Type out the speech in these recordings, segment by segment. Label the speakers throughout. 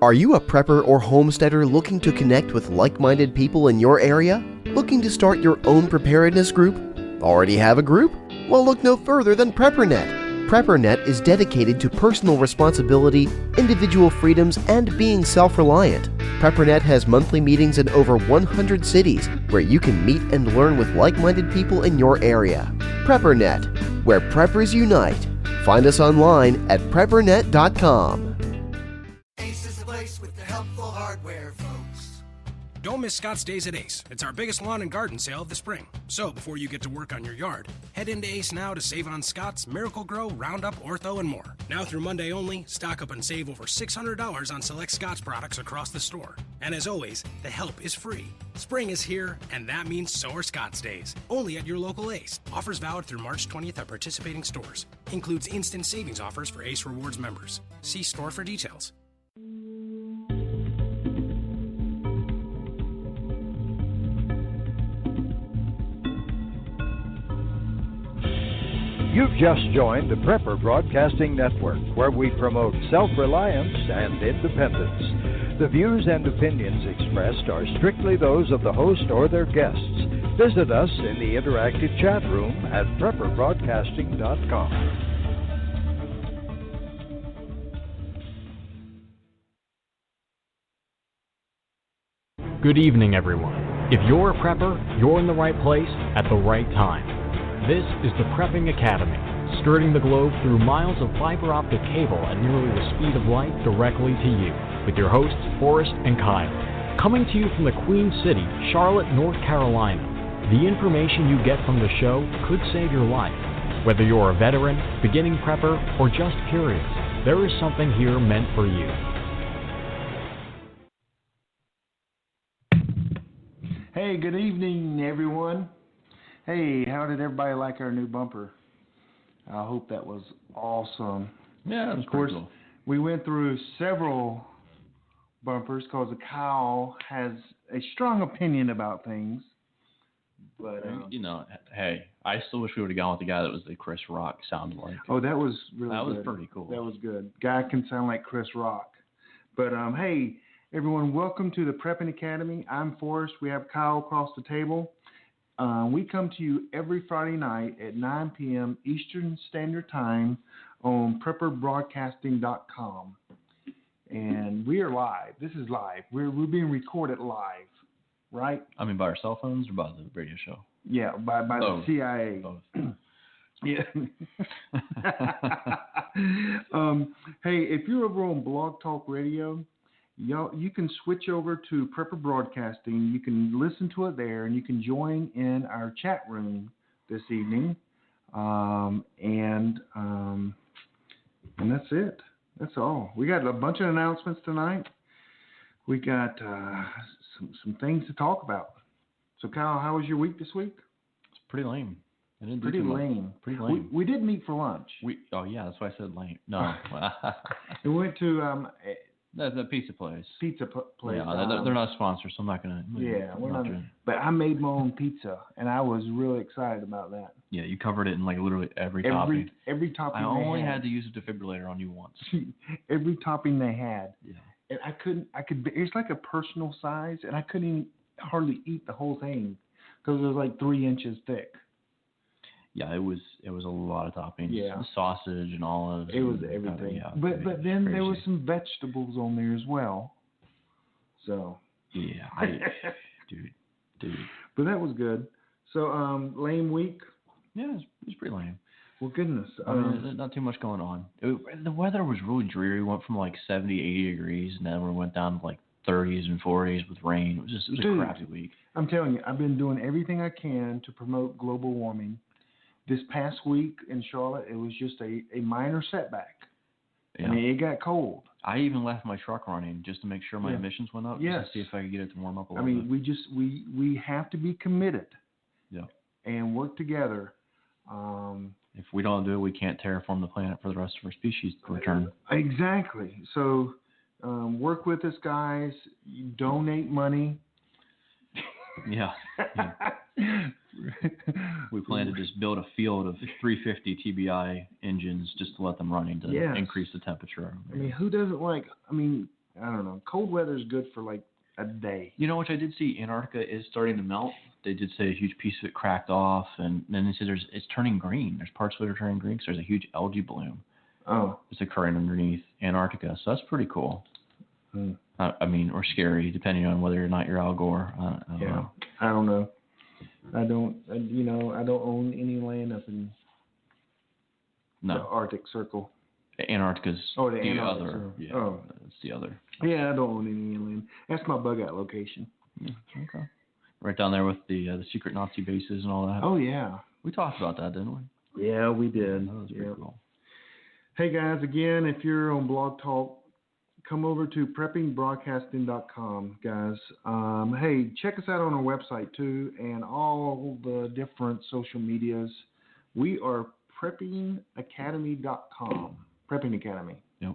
Speaker 1: Are you a prepper or homesteader looking to connect with like-minded people in your area? Looking to start your own preparedness group? Already have a group? Well, look no further than PrepperNet. PrepperNet is dedicated to personal responsibility, individual freedoms, and being self-reliant. PrepperNet has monthly meetings in over 100 cities where you can meet and learn with like-minded people in your area. PrepperNet, where preppers unite. Find us online at preppernet.com.
Speaker 2: Ace is the place with the helpful hardware, folks.
Speaker 3: Don't miss Scott's Days at Ace. It's our biggest lawn and garden sale of the spring. So before you get to work on your yard, head into Ace now to save on Scott's, Miracle-Gro, Roundup, Ortho, and more. Now through Monday only, stock up and save over $600 on select Scott's products across the store. And as always, the help is free. Spring is here, and that means so are Scott's Days. Only at your local Ace. Offers valid through March 20th at participating stores. Includes instant savings offers for Ace Rewards members. See store for details.
Speaker 4: You've just joined the Prepper Broadcasting Network, where we promote self-reliance and independence. The views and opinions expressed are strictly those of the host or their guests. Visit us in the interactive chat room at prepperbroadcasting.com.
Speaker 5: Good evening, everyone. If you're a prepper, you're in the right place at the right time. This is the Prepping Academy, skirting the globe through miles of fiber optic cable at nearly the speed of light directly to you, with your hosts, Forrest and Kyle. Coming to you from the Queen City, Charlotte, North Carolina, the information you get from the show could save your life. Whether you're a veteran, beginning prepper, or just curious, there is something here meant for you.
Speaker 6: Hey, good evening, everyone. Hey, how did everybody like our new bumper? I hope that was awesome.
Speaker 7: Yeah, it was
Speaker 6: of course,
Speaker 7: cool.
Speaker 6: We went through several bumpers because Kyle has a strong opinion about things. But
Speaker 7: hey, I still wish we would have gone with the guy that was the Chris Rock sounded like.
Speaker 6: Oh, that was really
Speaker 7: that
Speaker 6: good.
Speaker 7: was pretty cool.
Speaker 6: That was good. Guy can sound like Chris Rock. But hey, everyone, welcome to the Prepping Academy. I'm Forrest. We have Kyle across the table. We come to you every Friday night at 9 p.m. Eastern Standard Time on prepperbroadcasting.com. And we are live. This is live. We're being recorded live, right?
Speaker 7: I mean, by our cell phones or by the radio show?
Speaker 6: Yeah, by the CIA.
Speaker 7: Both.
Speaker 6: Yeah. Hey, if you're over on Blog Talk Radio, you can switch over to Prepper Broadcasting. You can listen to it there, and you can join in our chat room this evening. And that's it. That's all. We got a bunch of announcements tonight. We got some things to talk about. So, Kyle, how was your week this week?
Speaker 7: It's pretty lame. I didn't
Speaker 6: Pretty
Speaker 7: do too
Speaker 6: lame.
Speaker 7: much. Pretty lame.
Speaker 6: We did meet for lunch.
Speaker 7: Yeah, that's why I said lame. No.
Speaker 6: We went to
Speaker 7: the pizza place.
Speaker 6: place.
Speaker 7: Yeah, they're not sponsors, so I'm not going to.
Speaker 6: Yeah, we're not. But I made my own pizza, and I was really excited about that.
Speaker 7: Yeah, you covered it in like literally every topping.
Speaker 6: Every topping.
Speaker 7: I only had to use a defibrillator on you once.
Speaker 6: Every topping they had.
Speaker 7: Yeah.
Speaker 6: And I could. It's like a personal size, and I couldn't even hardly eat the whole thing because it was like 3 inches thick.
Speaker 7: Yeah, it was a lot of toppings.
Speaker 6: Yeah.
Speaker 7: Sausage and olives.
Speaker 6: It was everything. But then
Speaker 7: crazy.
Speaker 6: there was some vegetables on there as well. So.
Speaker 7: Yeah, dude.
Speaker 6: But that was good. So, lame week?
Speaker 7: Yeah, it was pretty lame.
Speaker 6: Well, goodness.
Speaker 7: I mean, there's not too much going on. The weather was really dreary. We went from like 70, 80 degrees, and then we went down to like 30s and 40s with rain. It was a crappy week.
Speaker 6: I'm telling you, I've been doing everything I can to promote global warming. This past week in Charlotte, it was just a minor setback. Yeah. I mean, it got cold.
Speaker 7: I even left my truck running just to make sure my emissions went up.
Speaker 6: Yes.
Speaker 7: Just to see if I could get it to warm up a little bit.
Speaker 6: We have to be committed.
Speaker 7: Yeah.
Speaker 6: And work together.
Speaker 7: If we don't do it, we can't terraform the planet for the rest of our species to return.
Speaker 6: Exactly. So work with us, guys. Donate money.
Speaker 7: Yeah. We plan to just build a field of 350 TBI engines just to let them running to
Speaker 6: Yes.
Speaker 7: increase the temperature.
Speaker 6: I mean, who doesn't like? I mean, I don't know. Cold weather is good for like a day.
Speaker 7: You know, which I did see, Antarctica is starting to melt. They did say a huge piece of it cracked off, and then they said it's turning green. There's parts of it are turning green because there's a huge algae bloom
Speaker 6: Oh.
Speaker 7: that's occurring underneath Antarctica. So that's pretty cool.
Speaker 6: Hmm.
Speaker 7: I mean, or scary, depending on whether or not you're Al Gore. I don't
Speaker 6: Yeah.
Speaker 7: know.
Speaker 6: I don't know. I don't own any land up in the
Speaker 7: No,
Speaker 6: Arctic Circle.
Speaker 7: Antarctica's
Speaker 6: Oh, the
Speaker 7: the
Speaker 6: Antarctic
Speaker 7: other.
Speaker 6: Circle.
Speaker 7: Yeah,
Speaker 6: Oh.
Speaker 7: it's the other.
Speaker 6: Yeah, I don't own any land. That's my bug out location.
Speaker 7: Yeah, okay. Right down there with the secret Nazi bases and all that.
Speaker 6: Oh yeah.
Speaker 7: We talked about that, didn't we?
Speaker 6: Yeah, we did.
Speaker 7: That was pretty
Speaker 6: Yeah.
Speaker 7: cool.
Speaker 6: Hey guys, again, if you're on Blog Talk, come over to preppingbroadcasting.com, guys. Hey, check us out on our website too, and all the different social medias. We are preppingacademy.com. Prepping Academy.
Speaker 7: Yep.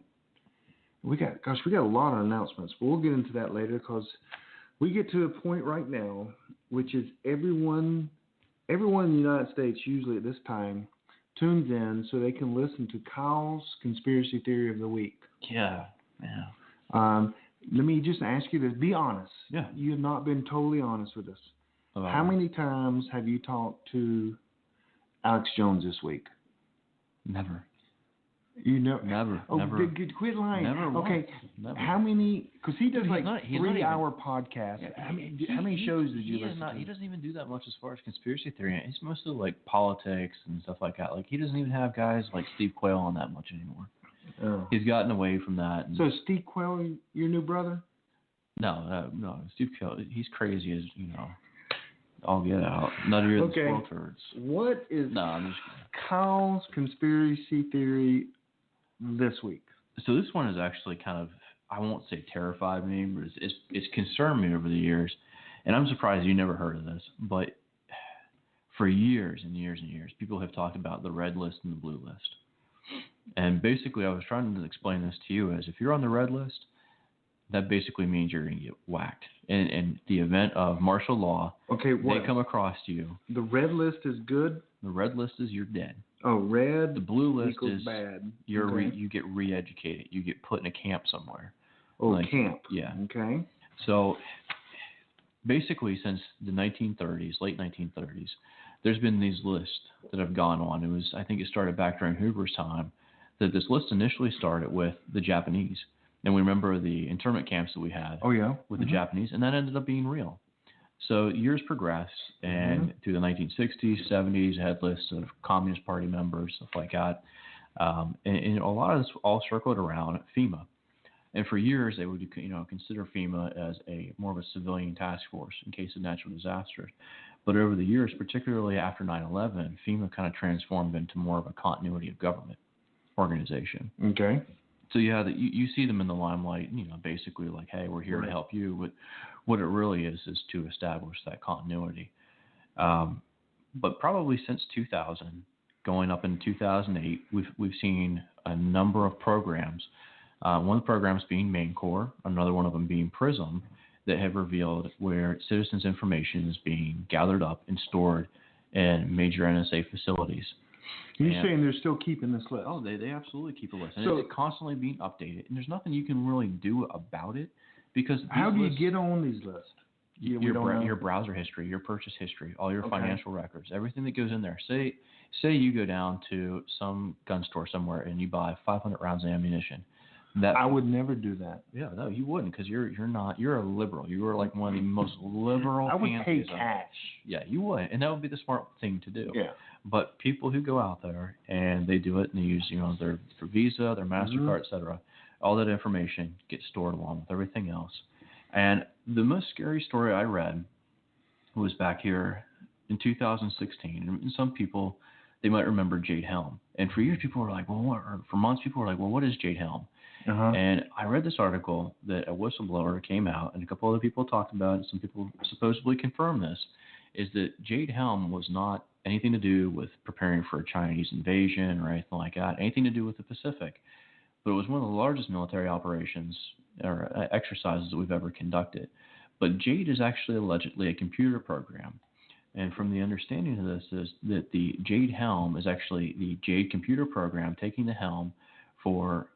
Speaker 6: We got a lot of announcements, but we'll get into that later because we get to a point right now, which is everyone in the United States, usually at this time, tunes in so they can listen to Kyle's Conspiracy Theory of the Week.
Speaker 7: Yeah. Yeah.
Speaker 6: Let me just ask you this. Be honest.
Speaker 7: Yeah.
Speaker 6: You have not been totally honest with us. How many times have you talked to Alex Jones this week?
Speaker 7: Never.
Speaker 6: You know,
Speaker 7: Never.
Speaker 6: Oh,
Speaker 7: never.
Speaker 6: Quit lying.
Speaker 7: Never
Speaker 6: Okay.
Speaker 7: once. Never.
Speaker 6: How many? Because he does
Speaker 7: Dude,
Speaker 6: like
Speaker 7: he's not
Speaker 6: 3-hour podcasts.
Speaker 7: Yeah,
Speaker 6: how many shows did you listen to?
Speaker 7: He doesn't even do that much as far as conspiracy theory. He's mostly like politics and stuff like that. Like he doesn't even have guys like Steve Quayle on that much anymore.
Speaker 6: Oh.
Speaker 7: He's gotten away from that. And
Speaker 6: So is Steve Quayle your new brother?
Speaker 7: no. Steve Quayle, he's crazy as I'll get out. Nuttier than
Speaker 6: Okay.
Speaker 7: squirrel turds.
Speaker 6: What is
Speaker 7: No, I'm just kidding.
Speaker 6: Kyle's Conspiracy Theory this week?
Speaker 7: So this one is actually kind of, I won't say terrified me, but it's concerned me over the years. And I'm surprised you never heard of this. But for years and years and years, people have talked about the red list and the blue list. And basically, I was trying to explain this to you as if you're on the red list, that basically means you're going to get whacked. In the event of martial law,
Speaker 6: Okay, what?
Speaker 7: they come across you.
Speaker 6: The red list is good?
Speaker 7: The red list is you're dead.
Speaker 6: Oh, red
Speaker 7: The blue list
Speaker 6: equals
Speaker 7: is
Speaker 6: bad.
Speaker 7: you
Speaker 6: Okay.
Speaker 7: get re-educated. You get put in a camp somewhere.
Speaker 6: Oh,
Speaker 7: like-
Speaker 6: camp.
Speaker 7: yeah.
Speaker 6: Okay.
Speaker 7: So basically, since the 1930s, late 1930s, there's been these lists that have gone on. I think it started back during Hoover's time, that this list initially started with the Japanese. And we remember the internment camps that we had
Speaker 6: Oh, yeah.
Speaker 7: with the Japanese, and that ended up being real. So years progressed, and through the 1960s, 70s, had lists of Communist Party members, stuff like that. And a lot of this all circled around FEMA. And for years, they would consider FEMA as more of a civilian task force in case of natural disasters. But over the years, particularly after 9/11, FEMA kind of transformed into more of a continuity of government organization.
Speaker 6: Okay.
Speaker 7: So you see them in the limelight, basically like, hey, we're here to help you. But what it really is to establish that continuity. But probably since 2000, going up in 2008, we've seen a number of programs. One of the programs being Main Corps, another one of them being PRISM, that have revealed where citizens' information is being gathered up and stored in major NSA facilities.
Speaker 6: You're
Speaker 7: And-
Speaker 6: saying they're still keeping this list?
Speaker 7: Oh, they absolutely keep a list. And
Speaker 6: So-
Speaker 7: it's constantly being updated. And there's nothing you can really do about it because
Speaker 6: How
Speaker 7: these
Speaker 6: do you
Speaker 7: lists-
Speaker 6: get on these lists? Yeah, we don't know.
Speaker 7: your browser history, your purchase history, all your
Speaker 6: Okay.
Speaker 7: financial records, everything that goes in there. Say you go down to some gun store somewhere and you buy 500 rounds of ammunition.
Speaker 6: I would never do that.
Speaker 7: Yeah, no, you wouldn't because you're a liberal. You are like one of the most liberal.
Speaker 6: I would pay
Speaker 7: pansies of-
Speaker 6: cash.
Speaker 7: Yeah, you would, and that would be the smart thing to do.
Speaker 6: Yeah.
Speaker 7: But people who go out there and they do it and they use their Visa, their MasterCard, etc., all that information gets stored along with everything else. And the most scary story I read was back here in 2016. And some people, they might remember Jade Helm. And for years, people were like, for months, people were like, well, what is Jade Helm?
Speaker 6: Uh-huh.
Speaker 7: And I read this article that a whistleblower came out, and a couple other people talked about it, and some people supposedly confirmed this, is that Jade Helm was not anything to do with preparing for a Chinese invasion or anything like that, anything to do with the Pacific. But it was one of the largest military operations or exercises that we've ever conducted. But Jade is actually allegedly a computer program And from the understanding of this is that the Jade Helm is actually the Jade computer program taking the helm for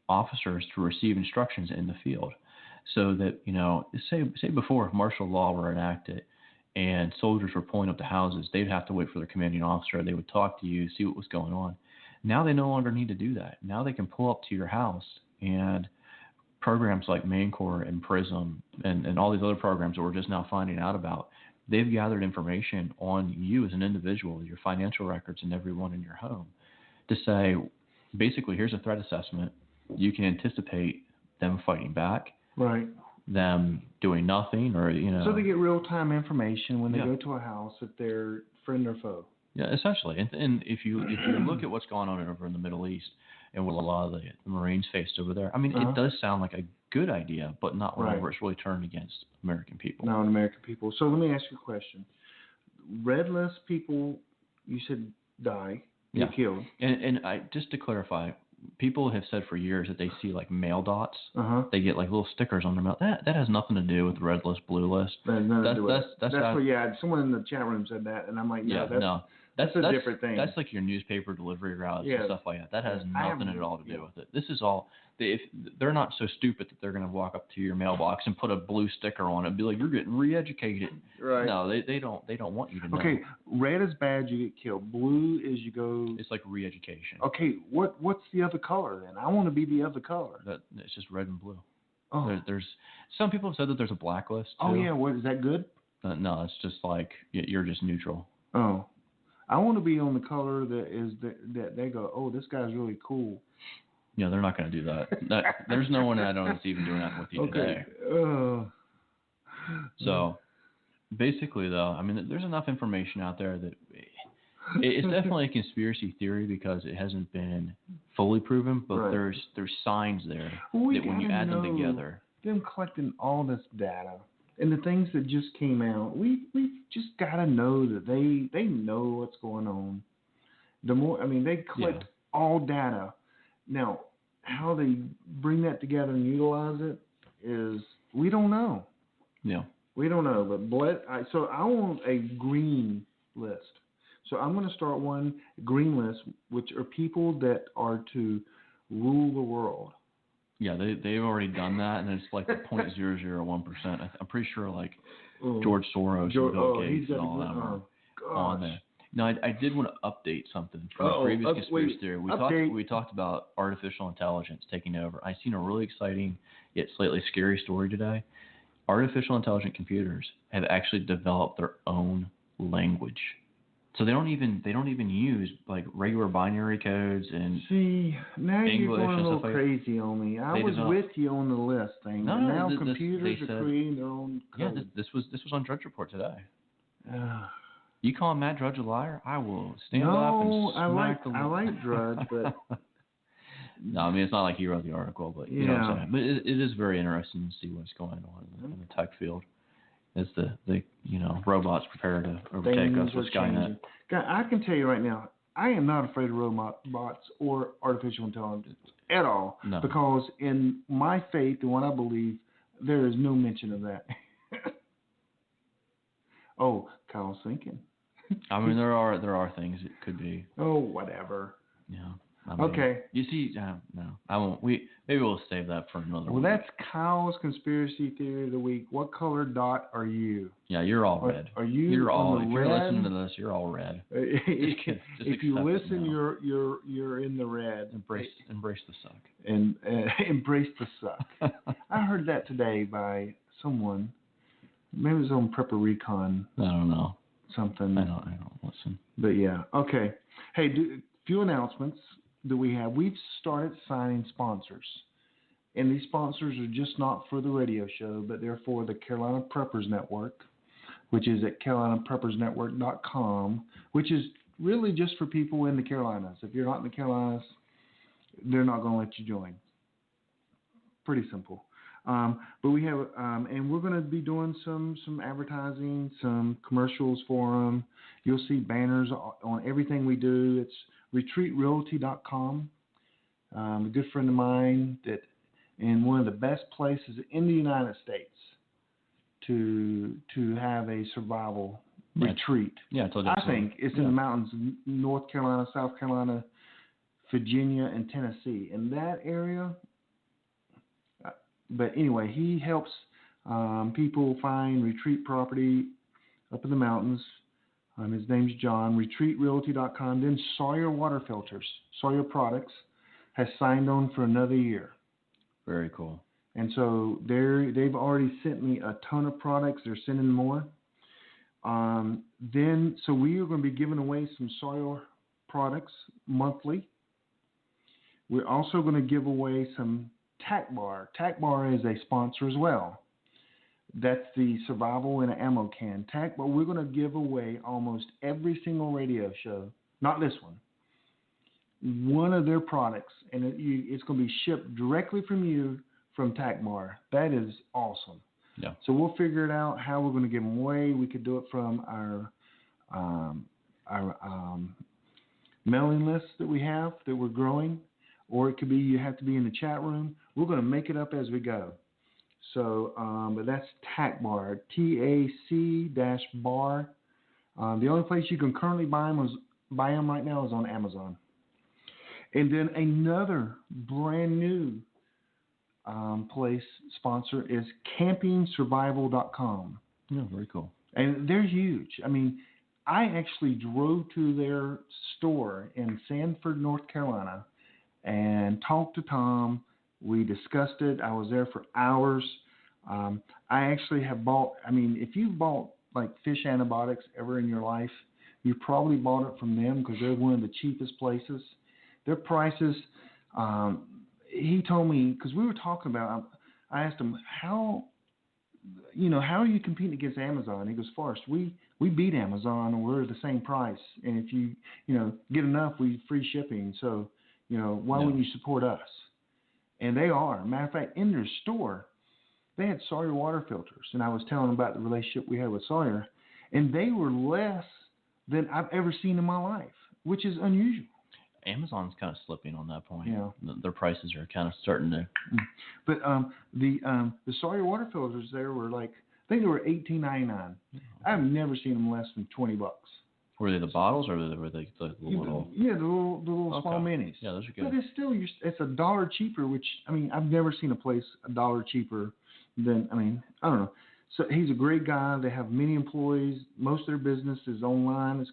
Speaker 7: officers to receive instructions in the field. So that, say before if martial law were enacted and soldiers were pulling up to houses, they'd have to wait for their commanding officer. They would talk to you, see what was going on. Now they no longer need to do that. Now they can pull up to your house, and programs like MANCOR and PRISM and all these other programs that we're just now finding out about, they've gathered information on you as an individual, your financial records, and everyone in your home to say, basically, here's a threat assessment. You can anticipate them fighting back,
Speaker 6: right?
Speaker 7: Them doing nothing, or
Speaker 6: So they get real-time information when they
Speaker 7: Yeah.
Speaker 6: go to a house if they're friend or foe.
Speaker 7: Yeah, essentially. And if you look at what's going on over in the Middle East and what a lot of the Marines faced over there, I mean, it does sound like a good idea, but not whenever it's really turned against American people.
Speaker 6: No, American people. So let me ask you a question. Red list people, you said die, get killed.
Speaker 7: And I, just to clarify, people have said for years that they see like mail dots. They get like little stickers on their mail. That has nothing to do with the red list, blue list.
Speaker 6: That's what, someone in the chat room said that, and I'm like, that's a different thing.
Speaker 7: That's like your newspaper delivery routes and stuff like that. That has nothing at all to do with it. This is all. They're not so stupid that they're going to walk up to your mailbox and put a blue sticker on it and be like, "You're getting re-educated."
Speaker 6: Right.
Speaker 7: No, they don't. They don't want you to know.
Speaker 6: Okay, red is bad, you get killed. Blue is you go.
Speaker 7: It's like re-education.
Speaker 6: Okay, what's the other color then? I want to be the other color.
Speaker 7: It's just red and blue.
Speaker 6: Oh.
Speaker 7: There's some people have said that there's a blacklist too.
Speaker 6: Oh yeah, what is that good?
Speaker 7: No, it's just like you're just neutral.
Speaker 6: Oh. I want to be on the color that they go, oh, this guy's really cool.
Speaker 7: Yeah, they're not going to do that. There's no one I know that's even doing that with you today. So, basically, though, I mean, there's enough information out there that it's definitely a conspiracy theory because it hasn't been fully proven, but there's signs there that when you add them together.
Speaker 6: Them collecting all this data. And the things that just came out, we've just got to know that they know what's going on. They collect all data. Now, how they bring that together and utilize it is, we don't know.
Speaker 7: Yeah.
Speaker 6: We don't know. But so I want a green list. So I'm going to start one green list, which are people that are to rule the world.
Speaker 7: Yeah, they've already done that, and it's like 0.001%. I'm pretty sure like George Soros and Bill Gates and all them are on there. Now, I did want to update something from the previous conspiracy theory. We talked about artificial intelligence taking over. I've seen a really exciting yet slightly scary story today. Artificial intelligent computers have actually developed their own language. So they don't even use like regular binary codes and
Speaker 6: see, now
Speaker 7: English
Speaker 6: you're going a little
Speaker 7: like
Speaker 6: crazy on me. I was with you on the list thing.
Speaker 7: No,
Speaker 6: now computers are creating their own code.
Speaker 7: Yeah, this was on Drudge Report today. You call Matt Drudge a liar? I will stand up and smack the.
Speaker 6: I like Drudge, but
Speaker 7: no, I mean it's not like he wrote the article, but you know what I'm saying. But it is very interesting to see what's going on in the tech field. As the robots prepare to overtake us with Skynet.
Speaker 6: God, I can tell you right now, I am not afraid of robots or artificial intelligence at all.
Speaker 7: No.
Speaker 6: Because in my faith and what I believe, there is no mention of that. Oh, Kyle's thinking.
Speaker 7: I mean, there are things it could be.
Speaker 6: Oh, whatever.
Speaker 7: Yeah. I mean,
Speaker 6: okay.
Speaker 7: You see, no, I won't. Maybe we'll save that for another week.
Speaker 6: Well, that's Kyle's conspiracy theory of the week. What color dot are you?
Speaker 7: Yeah, you're all red.
Speaker 6: Are you?
Speaker 7: You're all.
Speaker 6: If
Speaker 7: you're listening to this, you're all red.
Speaker 6: If you listen, you're in the red.
Speaker 7: Embrace the suck.
Speaker 6: And embrace the suck. I heard that today by someone. Maybe it was on Prepper Recon.
Speaker 7: I don't know.
Speaker 6: Something.
Speaker 7: I don't listen.
Speaker 6: But yeah, okay. Hey, few announcements that we have. We've started signing sponsors. And these sponsors are just not for the radio show, but they're for the Carolina Preppers Network, which is at CarolinaPreppersNetwork.com, which is really just for people in the Carolinas. If you're not in the Carolinas, they're not going to let you join. Pretty simple. But we have, and we're going to be doing some advertising, some commercials for them. You'll see banners on everything we do. It's retreatrealty.com. A good friend of mine that in one of the best places in the United States to have a survival retreat.
Speaker 7: Yeah, I told you.
Speaker 6: I think it's in the mountains, North Carolina, South Carolina, Virginia, and Tennessee. In that area. But anyway, he helps people find retreat property up in the mountains. His name's John. RetreatRealty.com. Then Sawyer Water Filters, Sawyer Products, has signed on for another year.
Speaker 7: Very cool.
Speaker 6: And so they've already sent me a ton of products. They're sending more. So we are going to be giving away some Sawyer products monthly. We're also going to give away some TAC Bar. TAC Bar is a sponsor as well. That's the survival in an ammo can. TAC Bar, we're going to give away almost every single radio show, not this one of their products, and it's going to be shipped directly from you from TAC Bar. That is awesome.
Speaker 7: Yeah.
Speaker 6: So we'll figure it out how we're going to give them away. We could do it from our mailing list that we have that we're growing, or it could be you have to be in the chat room. We're going to make it up as we go. So, but that's TAC Bar, TAC-bar. The only place you can currently buy them right now is on Amazon. And then another brand new place sponsor is CampingSurvival.com.
Speaker 7: Yeah, very cool.
Speaker 6: And they're huge. I mean, I actually drove to their store in Sanford, North Carolina, and talked to Tom. We discussed it. I was there for hours. I actually have bought, if you've bought like fish antibiotics ever in your life, you probably bought it from them because they're one of the cheapest places. Their prices, he told me, because we were talking about, I asked him, how are you competing against Amazon? He goes, Forrest, we beat Amazon and we're the same price. And if you get enough, we free shipping. So, why wouldn't you support us? And they are. Matter of fact, in their store, they had Sawyer water filters. And I was telling them about the relationship we had with Sawyer. And they were less than I've ever seen in my life, which is unusual.
Speaker 7: Amazon's kind of slipping on that point.
Speaker 6: Yeah.
Speaker 7: Their prices are kind of starting to.
Speaker 6: But the Sawyer water filters there were like, I think they were $18.99. I've never seen them less than $20.
Speaker 7: Were they the bottles or were they the little?
Speaker 6: Yeah, the little small minis.
Speaker 7: Yeah, those are good.
Speaker 6: But it's still it's $1 cheaper, which I've never seen a place $1 cheaper than I don't know. So he's a great guy. They have many employees. Most of their business is online.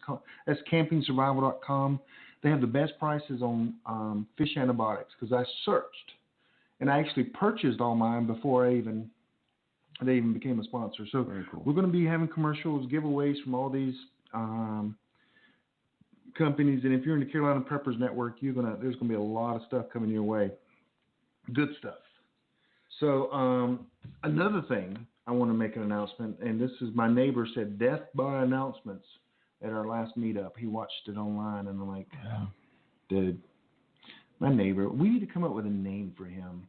Speaker 6: That's CampingSurvival.com. They have the best prices on fish antibiotics because I searched, and I actually purchased all mine before they even became a sponsor. So
Speaker 7: very cool.
Speaker 6: We're going to be having commercials, giveaways from all these companies, and if you're in the Carolina Preppers Network, there's going to be a lot of stuff coming your way. Good stuff. So another thing I want to make an announcement, and this is my neighbor said death by announcements at our last meetup. He watched it online, and I'm like, dude, my neighbor, we need to come up with a name for him.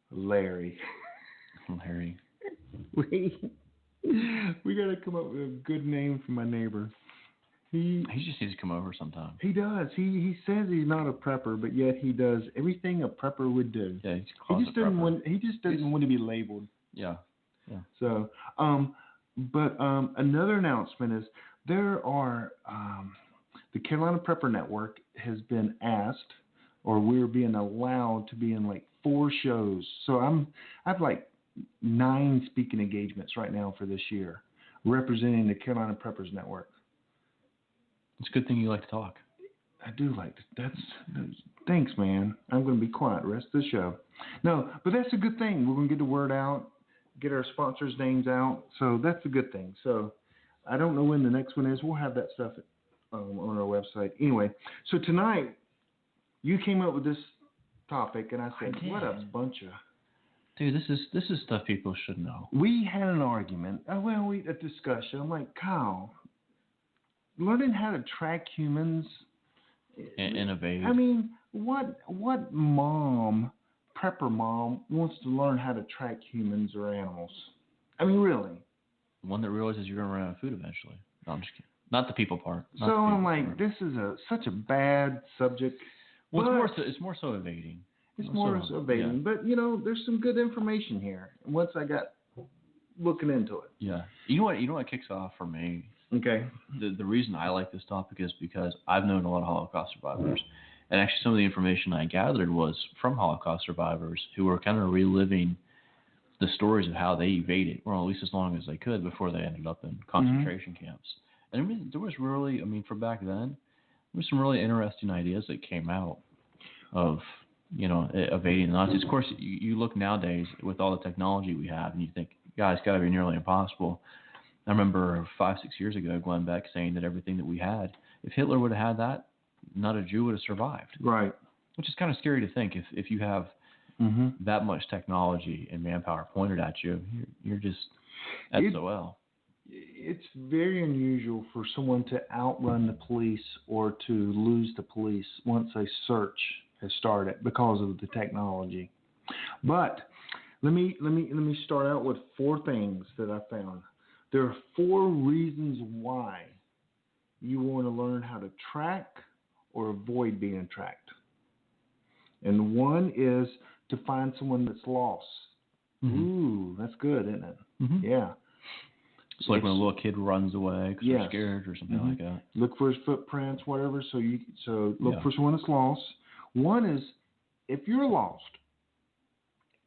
Speaker 6: Larry.
Speaker 7: Larry.
Speaker 6: We got to come up with a good name for my neighbor. He
Speaker 7: just needs to come over sometime.
Speaker 6: He does. He says he's not a prepper, but yet he does everything a prepper would do.
Speaker 7: Yeah,
Speaker 6: he just doesn't want to be labeled.
Speaker 7: Yeah.
Speaker 6: So, but another announcement is there are the Carolina Prepper Network has been asked, or we're being allowed to be in like 4 shows. So I have like 9 speaking engagements right now for this year, representing the Carolina Preppers Network.
Speaker 7: It's a good thing you like to talk.
Speaker 6: I do like to. That's thanks, man. I'm going to be quiet the rest of the show. No, but that's a good thing. We're going to get the word out, get our sponsors' names out. So that's a good thing. So I don't know when the next one is. We'll have that stuff on our website. Anyway, so tonight you came up with this topic, and I said, what a bunch of...
Speaker 7: Dude, this is stuff people should know.
Speaker 6: We had an argument. A discussion. I'm like, Kyle, learning how to track humans...
Speaker 7: Innovate.
Speaker 6: What prepper mom wants to learn how to track humans or animals? Really?
Speaker 7: One that realizes you're going to run out of food eventually. No, I'm just kidding. Not the people part.
Speaker 6: So I'm like, this is such a bad subject.
Speaker 7: Well, it's more so evading.
Speaker 6: It's more so evading. Yeah. But, there's some good information here. And once I got looking into it.
Speaker 7: Yeah. You know what kicks off for me?
Speaker 6: Okay.
Speaker 7: The reason I like this topic is because I've known a lot of Holocaust survivors. And actually some of the information I gathered was from Holocaust survivors who were kind of reliving the stories of how they evaded, or at least as long as they could before they ended up in concentration camps. And I mean, there was really, for back then, there were some really interesting ideas that came out of, evading the Nazis. Of course, you look nowadays with all the technology we have, and you think, God, it's got to be nearly impossible. I remember 5-6 years ago, Glenn Beck saying that everything that we had, if Hitler would have had that, not a Jew would have survived.
Speaker 6: Right.
Speaker 7: Which is kind of scary to think. If you have that much technology and manpower pointed at you, you're just SOL.
Speaker 6: It's very unusual for someone to outrun the police or to lose the police once a search has started because of the technology. But let me start out with 4 things that I found. There are 4 reasons why you want to learn how to track or avoid being tracked. And one is to find someone that's lost. Ooh, that's good, isn't it? Yeah.
Speaker 7: It's like when a little kid runs away because they're scared or something like that.
Speaker 6: Look for his footprints, whatever. So look for someone that's lost. One is if you're lost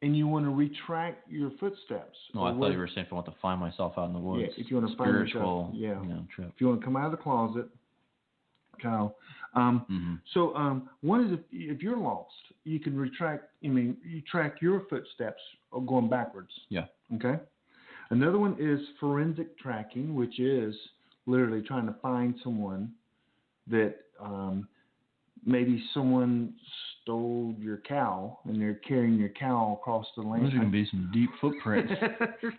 Speaker 6: and you want to retract your footsteps.
Speaker 7: No, I thought you were saying if I want to find myself out in the woods.
Speaker 6: Yeah, if you want to find yourself. Yeah.
Speaker 7: Trip.
Speaker 6: If you want to come out of the closet, Kyle. So one is if you're lost, you can you track your footsteps going backwards.
Speaker 7: Yeah.
Speaker 6: Okay. Another one is forensic tracking, which is literally trying to find someone that maybe someone stole your cow and they're carrying your cow across the land.
Speaker 7: Those are going to be some deep footprints.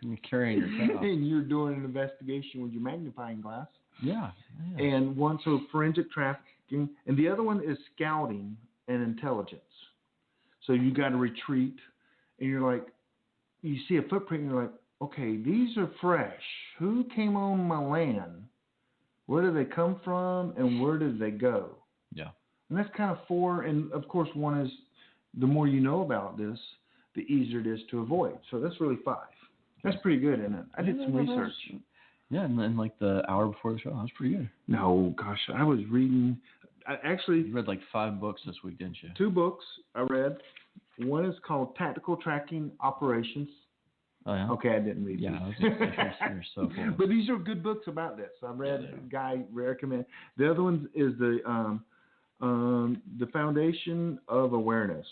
Speaker 7: You're carrying your cow.
Speaker 6: And you're doing an investigation with your magnifying glass.
Speaker 7: Yeah.
Speaker 6: And so forensic tracking. And the other one is scouting and intelligence. So you got to retreat and you're like, you see a footprint and you're like, okay, these are fresh. Who came on my land? Where did they come from and where did they go?
Speaker 7: Yeah.
Speaker 6: And that's kind of 4. And of course, one is the more you know about this, the easier it is to avoid. So that's really 5. That's pretty good, isn't it? I did some research.
Speaker 7: Yeah, and then like the hour before the show, that was pretty good.
Speaker 6: No, gosh, I was reading.
Speaker 7: You read like 5 books this week, didn't you?
Speaker 6: 2 books I read. One is called Tactical Tracking Operations.
Speaker 7: Oh, yeah?
Speaker 6: Okay, I didn't read these.
Speaker 7: You're so cool.
Speaker 6: But these are good books about this. I read a guy recommend. The other one is the Foundation of Awareness.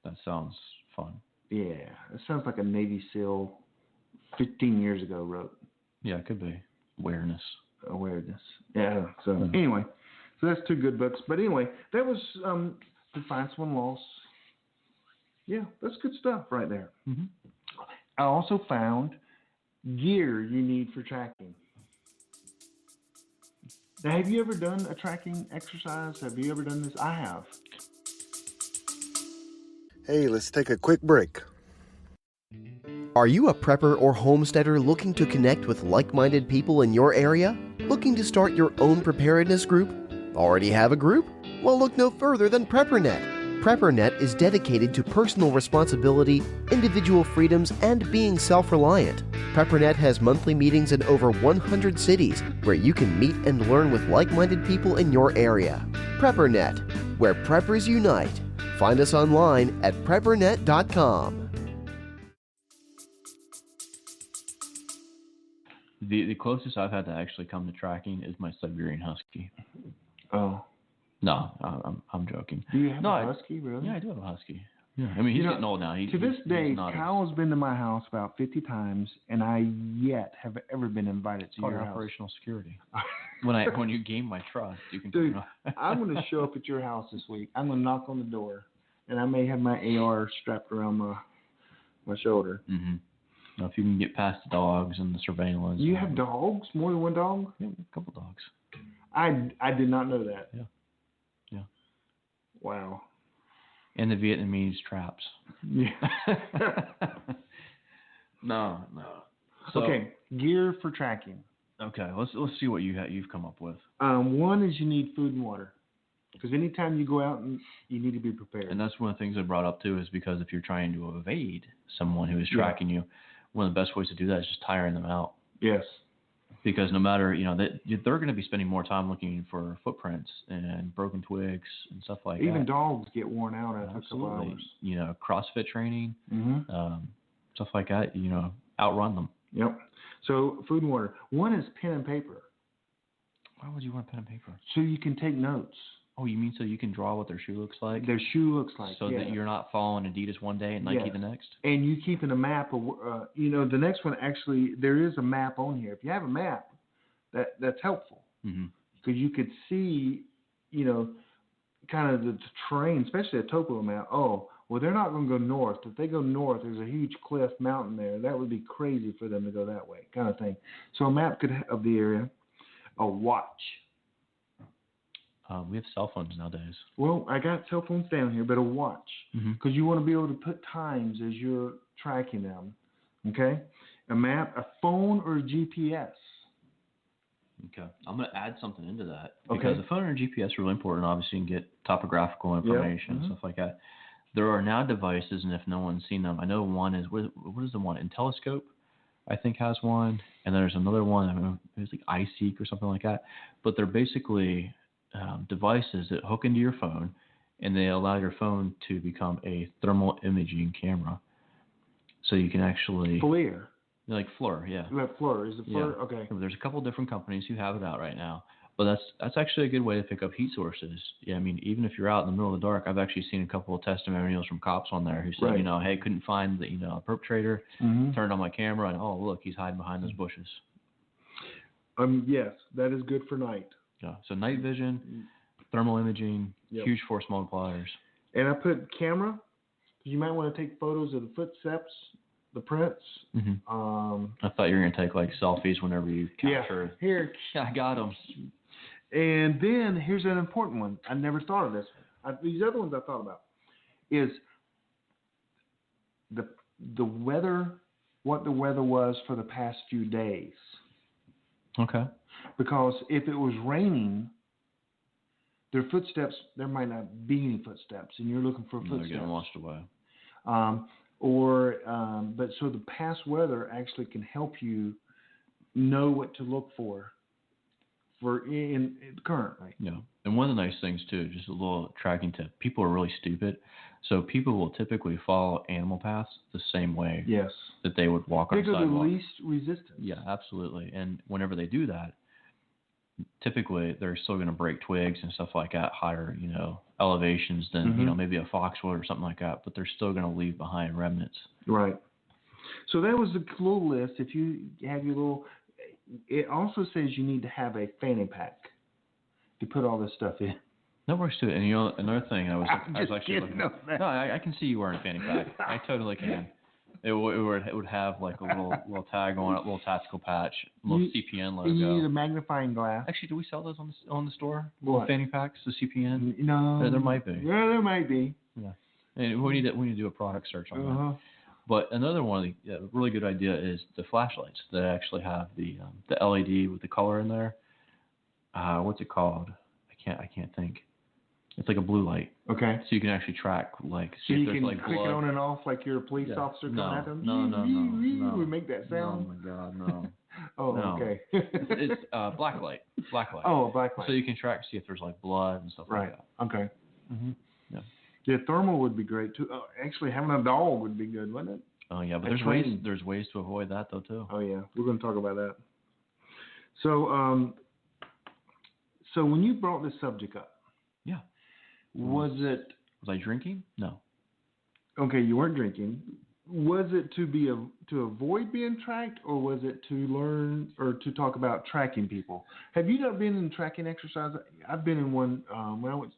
Speaker 7: That sounds fun.
Speaker 6: Yeah, it sounds like a Navy SEAL 15 years ago wrote.
Speaker 7: Yeah, it could be. Awareness.
Speaker 6: Yeah. So anyway, that's 2 good books. But anyway, that was to find someone lost. Yeah, that's good stuff right there. I also found gear you need for tracking. Now, have you ever done a tracking exercise? Have you ever done this? I have.
Speaker 8: Hey, let's take a quick break.
Speaker 1: Are you a prepper or homesteader looking to connect with like-minded people in your area? Looking to start your own preparedness group? Already have a group? Well, look no further than PrepperNet. PrepperNet is dedicated to personal responsibility, individual freedoms, and being self-reliant. PrepperNet has monthly meetings in over 100 cities where you can meet and learn with like-minded people in your area. PrepperNet, where preppers unite. Find us online at preppernet.com.
Speaker 7: The closest I've had to actually come to tracking is my Siberian Husky.
Speaker 6: Oh.
Speaker 7: No, I'm joking.
Speaker 6: Do you have a husky, really?
Speaker 7: Yeah, I do have a husky. Yeah, I mean, he's getting old now.
Speaker 6: To this day, Kyle has been to my house about 50 times, and I yet have ever been invited to your house.
Speaker 7: Operational security. when you gain my trust, you can.
Speaker 6: Dude, I'm going to show up at your house this week. I'm going to knock on the door, and I may have my AR strapped around my shoulder.
Speaker 7: Mm-hmm. Now, if you can get past the dogs and the surveillance.
Speaker 6: You have dogs? More than one dog?
Speaker 7: Yeah, a couple dogs.
Speaker 6: I did not know that.
Speaker 7: Yeah.
Speaker 6: Wow.
Speaker 7: And the Vietnamese traps.
Speaker 6: Yeah.
Speaker 7: No. So,
Speaker 6: okay, gear for tracking.
Speaker 7: Okay, let's see what you've come up with.
Speaker 6: One is you need food and water, because anytime you go out, you need to be prepared.
Speaker 7: And that's one of the things I brought up too, is because if you're trying to evade someone who is tracking you, one of the best ways to do that is just tiring them out.
Speaker 6: Yes.
Speaker 7: Because no matter, they're going to be spending more time looking for footprints and broken twigs and stuff like that.
Speaker 6: Even dogs get worn out after a couple hours.
Speaker 7: CrossFit training,
Speaker 6: Mm-hmm.
Speaker 7: stuff like that, outrun them.
Speaker 6: Yep. So food and water. One is pen and paper.
Speaker 7: Why would you want pen and paper?
Speaker 6: So you can take notes.
Speaker 7: Oh, you mean so you can draw what their shoe looks like?
Speaker 6: Their shoe looks like.
Speaker 7: So that you're not following Adidas one day and Nike the next?
Speaker 6: And you keeping a map of, the next one actually, there is a map on here. If you have a map, that's helpful.
Speaker 7: Mm-hmm.
Speaker 6: Because you could see, kind of the terrain, especially a topo map. Oh, well, they're not going to go north. If they go north, there's a huge cliff mountain there. That would be crazy for them to go that way, kind of thing. So a map of the area, a watch.
Speaker 7: We have cell phones nowadays.
Speaker 6: Well, I got cell phones down here, but a watch. Because you want to be able to put times as you're tracking them. Okay? A map, a phone, or a GPS.
Speaker 7: Okay. I'm going to add something into that. Because the phone and GPS are really important. Obviously, you can get topographical information and stuff like that. There are now devices, and if no one's seen them, I know one is, what is the one? IntelliScope, I think, has one. And there's another one, I don't know, it's like iSeek or something like that. But they're basically devices that hook into your phone, and they allow your phone to become a thermal imaging camera. So you can actually...
Speaker 6: FLIR.
Speaker 7: Like FLIR, yeah.
Speaker 6: FLIR. Is it FLIR?
Speaker 7: Yeah.
Speaker 6: Okay.
Speaker 7: There's a couple different companies who have it out right now. But that's actually a good way to pick up heat sources. Yeah, I mean, even if you're out in the middle of the dark, I've actually seen a couple of testimonials from cops on there who said, hey, couldn't find the a perpetrator, turned on my camera, and oh, look, he's hiding behind those bushes.
Speaker 6: Yes, that is good for night.
Speaker 7: Yeah, so night vision, thermal imaging, huge force multipliers.
Speaker 6: And I put camera, because you might want to take photos of the footsteps, the prints.
Speaker 7: I thought you were going to take like selfies whenever you capture.
Speaker 6: Yeah, here.
Speaker 7: I got them.
Speaker 6: And then here's an important one. I never thought of this. These other ones I thought about is the weather, what the weather was for the past few days.
Speaker 7: Okay.
Speaker 6: Because if it was raining, their footsteps, there might not be any footsteps, and you're looking for footsteps.
Speaker 7: They're getting washed away.
Speaker 6: But so the past weather actually can help you know what to look for in currently.
Speaker 7: Yeah. And one of the nice things too, just a little tracking tip. People are really stupid, so people will typically follow animal paths the same way.
Speaker 6: Yes.
Speaker 7: That they would walk on a sidewalk.
Speaker 6: They go the least resistance.
Speaker 7: Yeah, absolutely. And whenever they do that, typically they're still going to break twigs and stuff like that, higher, elevations than, maybe a fox would or something like that, but they're still going to leave behind remnants.
Speaker 6: Right. So that was the little list. If you have your little, it also says you need to have a fanny pack to put all this stuff in.
Speaker 7: That works too. And another thing I was actually
Speaker 6: looking.
Speaker 7: No, I can see you wearing a fanny pack. I totally can. It would have like a little tag on it, a little tactical patch, a little CPN logo.
Speaker 6: You need a magnifying glass.
Speaker 7: Actually, do we sell those on the store?
Speaker 6: What?
Speaker 7: Fanny packs, the CPN?
Speaker 6: No.
Speaker 7: There might be.
Speaker 6: Yeah, there might be.
Speaker 7: Yeah. And we need to do a product search on that. But another one of the really good idea is the flashlights that actually have the LED with the color in there. What's it called? I can't think. It's like a blue light.
Speaker 6: Okay.
Speaker 7: So you can actually track like.
Speaker 6: So you can
Speaker 7: like
Speaker 6: click
Speaker 7: blood.
Speaker 6: it on and off like you're a police officer coming at them.
Speaker 7: No.
Speaker 6: We make that sound.
Speaker 7: Oh my God, no.
Speaker 6: Oh,
Speaker 7: no.
Speaker 6: okay.
Speaker 7: It's black light. Black light.
Speaker 6: Oh, a black light.
Speaker 7: So you can track, see if there's like blood and stuff like that.
Speaker 6: Okay.
Speaker 7: Yeah.
Speaker 6: Yeah, thermal would be great too. Actually, having a dog would be good, wouldn't it?
Speaker 7: Oh yeah, but there's ways to avoid that though too.
Speaker 6: Oh yeah, we're going to talk about that. So so when you brought this subject up, was
Speaker 7: I drinking? No.
Speaker 6: Okay, you weren't drinking. Was it to avoid being tracked, or was it to learn or to talk about tracking people? Have you not been in tracking exercise? I've been in one when I went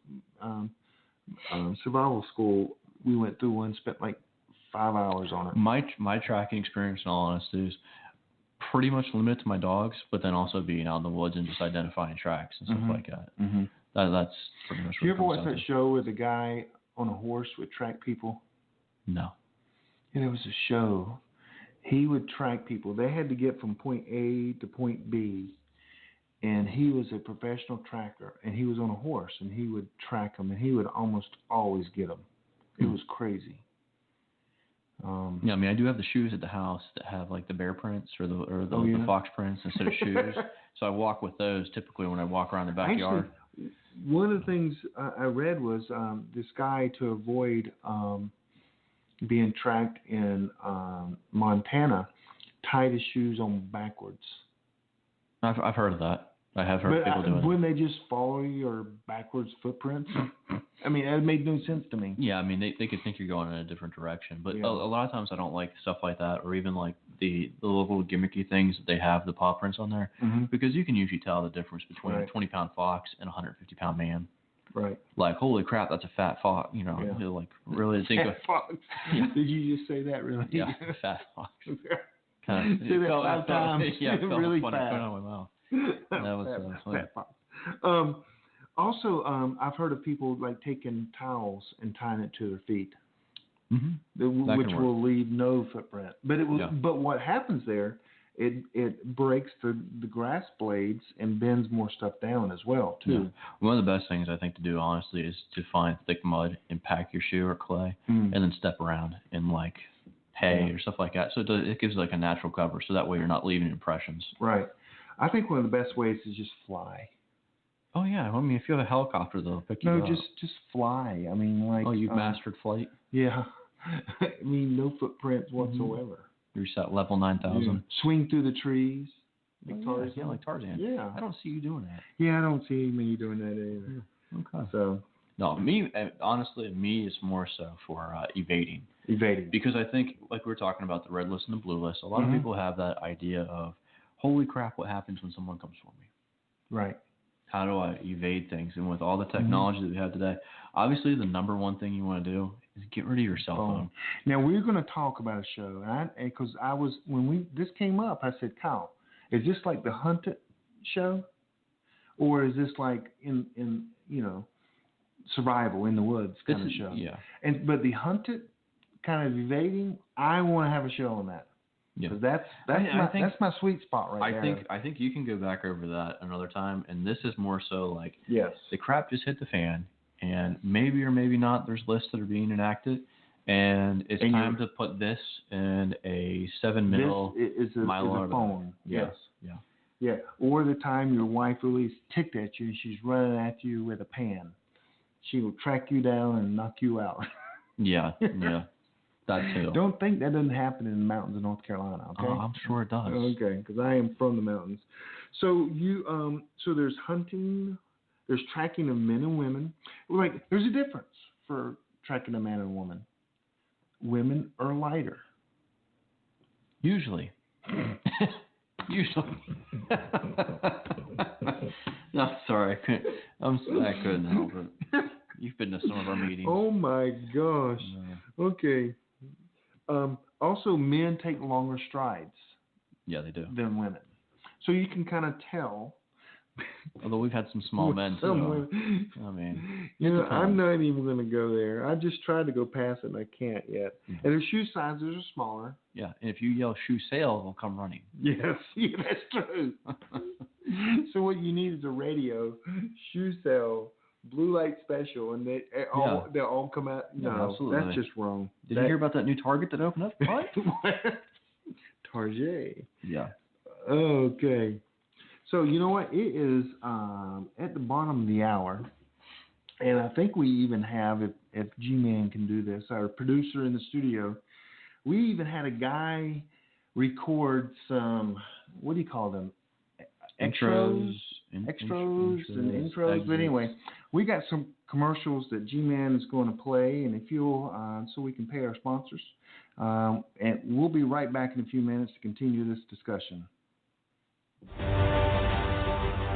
Speaker 6: survival school. We went through one, spent like 5 hours on it.
Speaker 7: My tracking experience, in all honesty, is pretty much limited to my dogs, but then also being out in the woods and just identifying tracks and stuff like that. That's pretty much.
Speaker 6: You ever watch that show where the guy on a horse would track people?
Speaker 7: No.
Speaker 6: And it was a show. He would track people. They had to get from point A to point B, and he was a professional tracker. And he was on a horse, and he would track them, and he would almost always get them. It was crazy.
Speaker 7: Yeah, I mean, I do have the shoes at the house that have like the bear prints or the fox prints instead of shoes. So I walk with those typically when I walk around the backyard.
Speaker 6: Actually, one of the things I read was this guy, to avoid being tracked in Montana, tied his shoes on backwards.
Speaker 7: I've heard of that. I have heard people doing it.
Speaker 6: Wouldn't they just follow your backwards footprints? I mean, that made no sense to me.
Speaker 7: Yeah, I mean, they could think you're going in a different direction. But a lot of times I don't like stuff like that, or even like the little gimmicky things that they have, the paw prints on there, because you can usually tell the difference between a 20-pound fox and a 150-pound man.
Speaker 6: Right.
Speaker 7: Like, holy crap, that's a fat fox. You know, like really think
Speaker 6: fat fox. Yeah. Did you just say that really?
Speaker 7: Yeah, fat fox.
Speaker 6: Kind of. Say that 5 times.
Speaker 7: Yeah, it felt
Speaker 6: really
Speaker 7: funny
Speaker 6: fat.
Speaker 7: Put on my mouth. That was funny.
Speaker 6: Fat fox. Also, I've heard of people like taking towels and tying it to their feet, which will leave no footprint. But it will. But what happens there? It breaks the grass blades and bends more stuff down as well too.
Speaker 7: Yeah. One of the best things I think to do, honestly, is to find thick mud and pack your shoe or clay, and then step around in like hay or stuff like that. So it gives like a natural cover, so that way you're not leaving impressions.
Speaker 6: Right. I think one of the best ways is just fly.
Speaker 7: Oh yeah, I mean if you have a helicopter, they'll pick you up.
Speaker 6: No, just fly. I mean, like.
Speaker 7: Oh, you've mastered flight.
Speaker 6: Yeah. I mean, no footprints whatsoever.
Speaker 7: You're at level 9,000.
Speaker 6: Yeah. Swing through the trees.
Speaker 7: Like Tarzan. Yeah, like Tarzan.
Speaker 6: Yeah.
Speaker 7: I don't see you doing that.
Speaker 6: Yeah, I don't see me doing that either.
Speaker 7: Yeah. Okay.
Speaker 6: So.
Speaker 7: No, honestly, it's more so for evading.
Speaker 6: Evading.
Speaker 7: Because I think, like we were talking about the red list and the blue list, a lot of people have that idea of, holy crap, what happens when someone comes for me?
Speaker 6: Right. How
Speaker 7: do I evade things? And with all the technology that we have today, obviously the number one thing you want to do is get rid of your cell phone.
Speaker 6: Now we're going to talk about a show, because this came up, I said, Kyle, is this like the Hunted show, or is this like in survival in the woods kind of show?
Speaker 7: Yeah.
Speaker 6: But the Hunted kind of evading, I want to have a show on that. Yeah, that's my sweet spot right there.
Speaker 7: I think you can go back over that another time, and this is more so like the crap just hit the fan, and maybe or maybe not there's lists that are being enacted, and it's time to put this in a 7mm Mylar
Speaker 6: phone.
Speaker 7: Yes.
Speaker 6: Yeah. Or the time your wife really is ticked at you and she's running at you with a pan, she will track you down and knock you out.
Speaker 7: Yeah. That too.
Speaker 6: Don't think that doesn't happen in the mountains of North Carolina, okay?
Speaker 7: Oh, I'm sure it does.
Speaker 6: Okay, because I am from the mountains. So so there's hunting, there's tracking of men and women. Like, there's a difference for tracking a man and a woman. Women are lighter.
Speaker 7: Usually. No, sorry, I couldn't help it. You've been to some of our meetings.
Speaker 6: Oh my gosh. No. Okay. Also, men take longer strides.
Speaker 7: Yeah, they do.
Speaker 6: Than women. So you can kind of tell.
Speaker 7: Although we've had some small men too. I mean,
Speaker 6: I'm not even going to go there. I just tried to go past it and I can't yet. And their shoe sizes are smaller.
Speaker 7: Yeah, and if you yell "shoe sale," they'll come running.
Speaker 6: Yes, that's true. So what you need is a radio, shoe sale, blue light special, and they'll all come out. No,
Speaker 7: absolutely.
Speaker 6: That's just wrong.
Speaker 7: Did you hear about that new Target that opened up? What?
Speaker 6: Target.
Speaker 7: Yeah.
Speaker 6: Okay. So you know what? It is at the bottom of the hour, and I think we even have, if G-Man can do this, our producer in the studio, we even had a guy record some, what do you call them? Extras and intros. But anyway, we got some commercials that G-Man is going to play, and if you'll, so we can pay our sponsors. And we'll be right back in a few minutes to continue this discussion.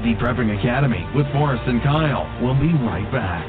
Speaker 9: The Prepping Academy with Forrest and Kyle. We'll be right back.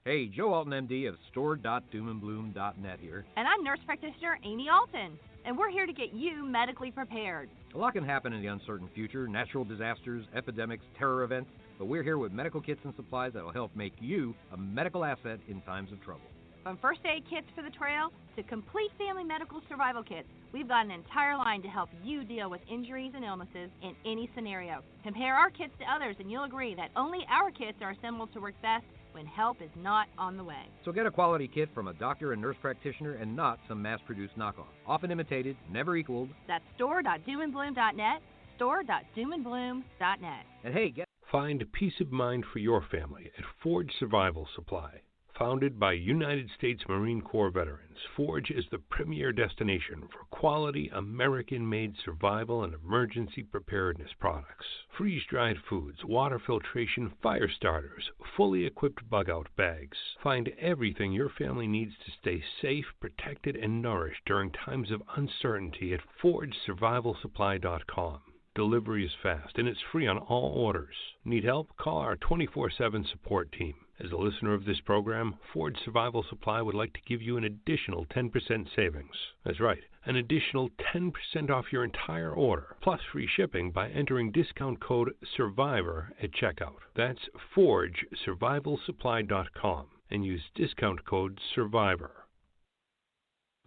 Speaker 10: Hey, Joe Alton, MD of store.doomandbloom.net here.
Speaker 11: And I'm nurse practitioner Amy Alton. And we're here to get you medically prepared.
Speaker 10: A lot can happen in the uncertain future, natural disasters, epidemics, terror events, but we're here with medical kits and supplies that will help make you a medical asset in times of trouble.
Speaker 11: From first aid kits for the trail to complete family medical survival kits, we've got an entire line to help you deal with injuries and illnesses in any scenario. Compare our kits to others and you'll agree that only our kits are assembled to work best when help is not on the way.
Speaker 10: So get a quality kit from a doctor and nurse practitioner and not some mass-produced knockoff. Often imitated, never equaled.
Speaker 11: That's store.doomandbloom.net, store.doomandbloom.net.
Speaker 10: And hey, get...
Speaker 12: Find peace of mind for your family at Forge Survival Supply. Founded by United States Marine Corps veterans, Forge is the premier destination for quality American-made survival and emergency preparedness products. Freeze-dried foods, water filtration, fire starters, fully equipped bug-out bags. Find everything your family needs to stay safe, protected, and nourished during times of uncertainty at ForgeSurvivalSupply.com. Delivery is fast and it's free on all orders. Need help? Call our 24/7 support team. As a listener of this program, Forge Survival Supply would like to give you an additional 10% savings. That's right, an additional 10% off your entire order, plus free shipping by entering discount code SURVIVOR at checkout. That's ForgeSurvivalSupply.com and use discount code SURVIVOR.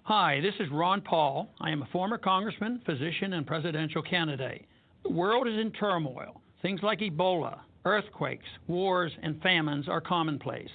Speaker 13: Hi, this is Ron Paul. I am a former congressman, physician, and presidential candidate. The world is in turmoil. Things like Ebola, earthquakes, wars, and famines are commonplace.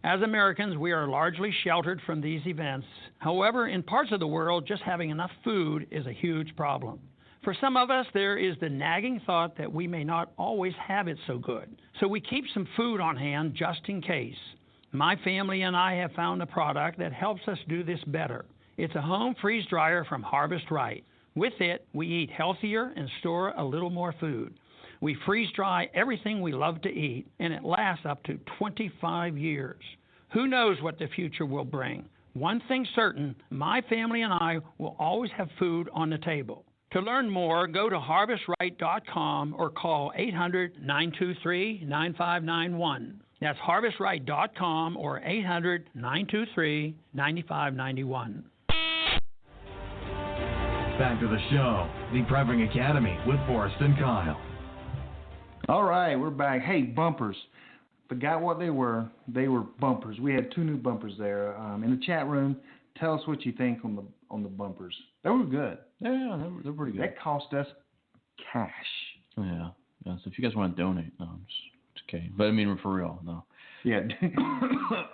Speaker 13: As Americans, we are largely sheltered from these events. However, in parts of the world, just having enough food is a huge problem. For some of us, there is the nagging thought that we may not always have it so good. So we keep some food on hand just in case. My family and I have found a product that helps us do this better. It's a home freeze dryer from Harvest Right. With it, we eat healthier and store a little more food. We freeze dry everything we love to eat, and it lasts up to 25 years. Who knows what the future will bring? One thing's certain, my family and I will always have food on the table. To learn more, go to harvestright.com or call 800-923-9591. That's harvestright.com or 800-923-9591.
Speaker 9: Back to the show, the Prepping Academy with Forrest and Kyle.
Speaker 6: All right, we're back. Hey, bumpers. Forgot what they were. They were bumpers. We had 2 new bumpers there. In the chat room, tell us what you think on the bumpers. They were good.
Speaker 7: Yeah, they're pretty good.
Speaker 6: That cost us cash.
Speaker 7: Yeah. So if you guys want to donate, no, it's okay. But I mean, for real, no.
Speaker 6: Yeah.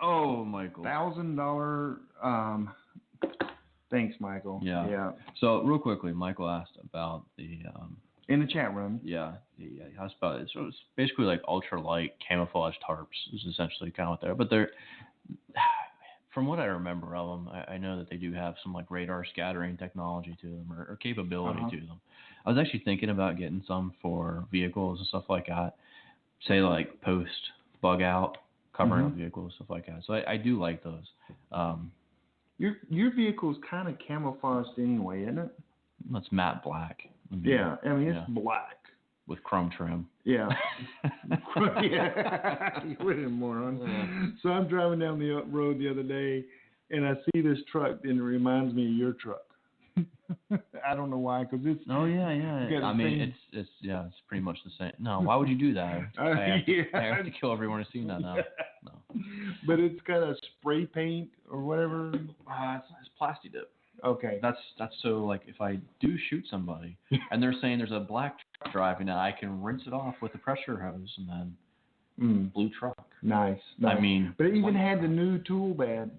Speaker 7: Oh, Michael.
Speaker 6: $1,000. Thanks, Michael.
Speaker 7: Yeah. So real quickly, Michael asked about the.
Speaker 6: In the chat room.
Speaker 7: Yeah. He asked about it. So it's basically like ultralight camouflage tarps is essentially kind of what they're. But they're. From what I remember of them, I know that they do have some like radar scattering technology to them or capability to them. I was actually thinking about getting some for vehicles and stuff like that. Say like post bug out, covering up vehicles, stuff like that. So I do like those.
Speaker 6: Your vehicle's kind of camouflaged anyway, isn't it?
Speaker 7: That's matte black.
Speaker 6: Yeah, I mean it's black
Speaker 7: with chrome trim.
Speaker 6: Yeah. Yeah. You're a moron. Yeah. So I'm driving down the road the other day, and I see this truck, and it reminds me of your truck. I don't know why, because it's.
Speaker 7: Oh yeah. I mean, it's pretty much the same. No, why would you do that? I have to kill everyone who's seen that now. No.
Speaker 6: But it's got a spray paint or whatever.
Speaker 7: It's Plasti Dip.
Speaker 6: Okay.
Speaker 7: That's so like if I do shoot somebody and they're saying there's a black truck driving, I can rinse it off with a pressure hose and then blue truck.
Speaker 6: Nice.
Speaker 7: I mean,
Speaker 6: but it even had the new toolbox.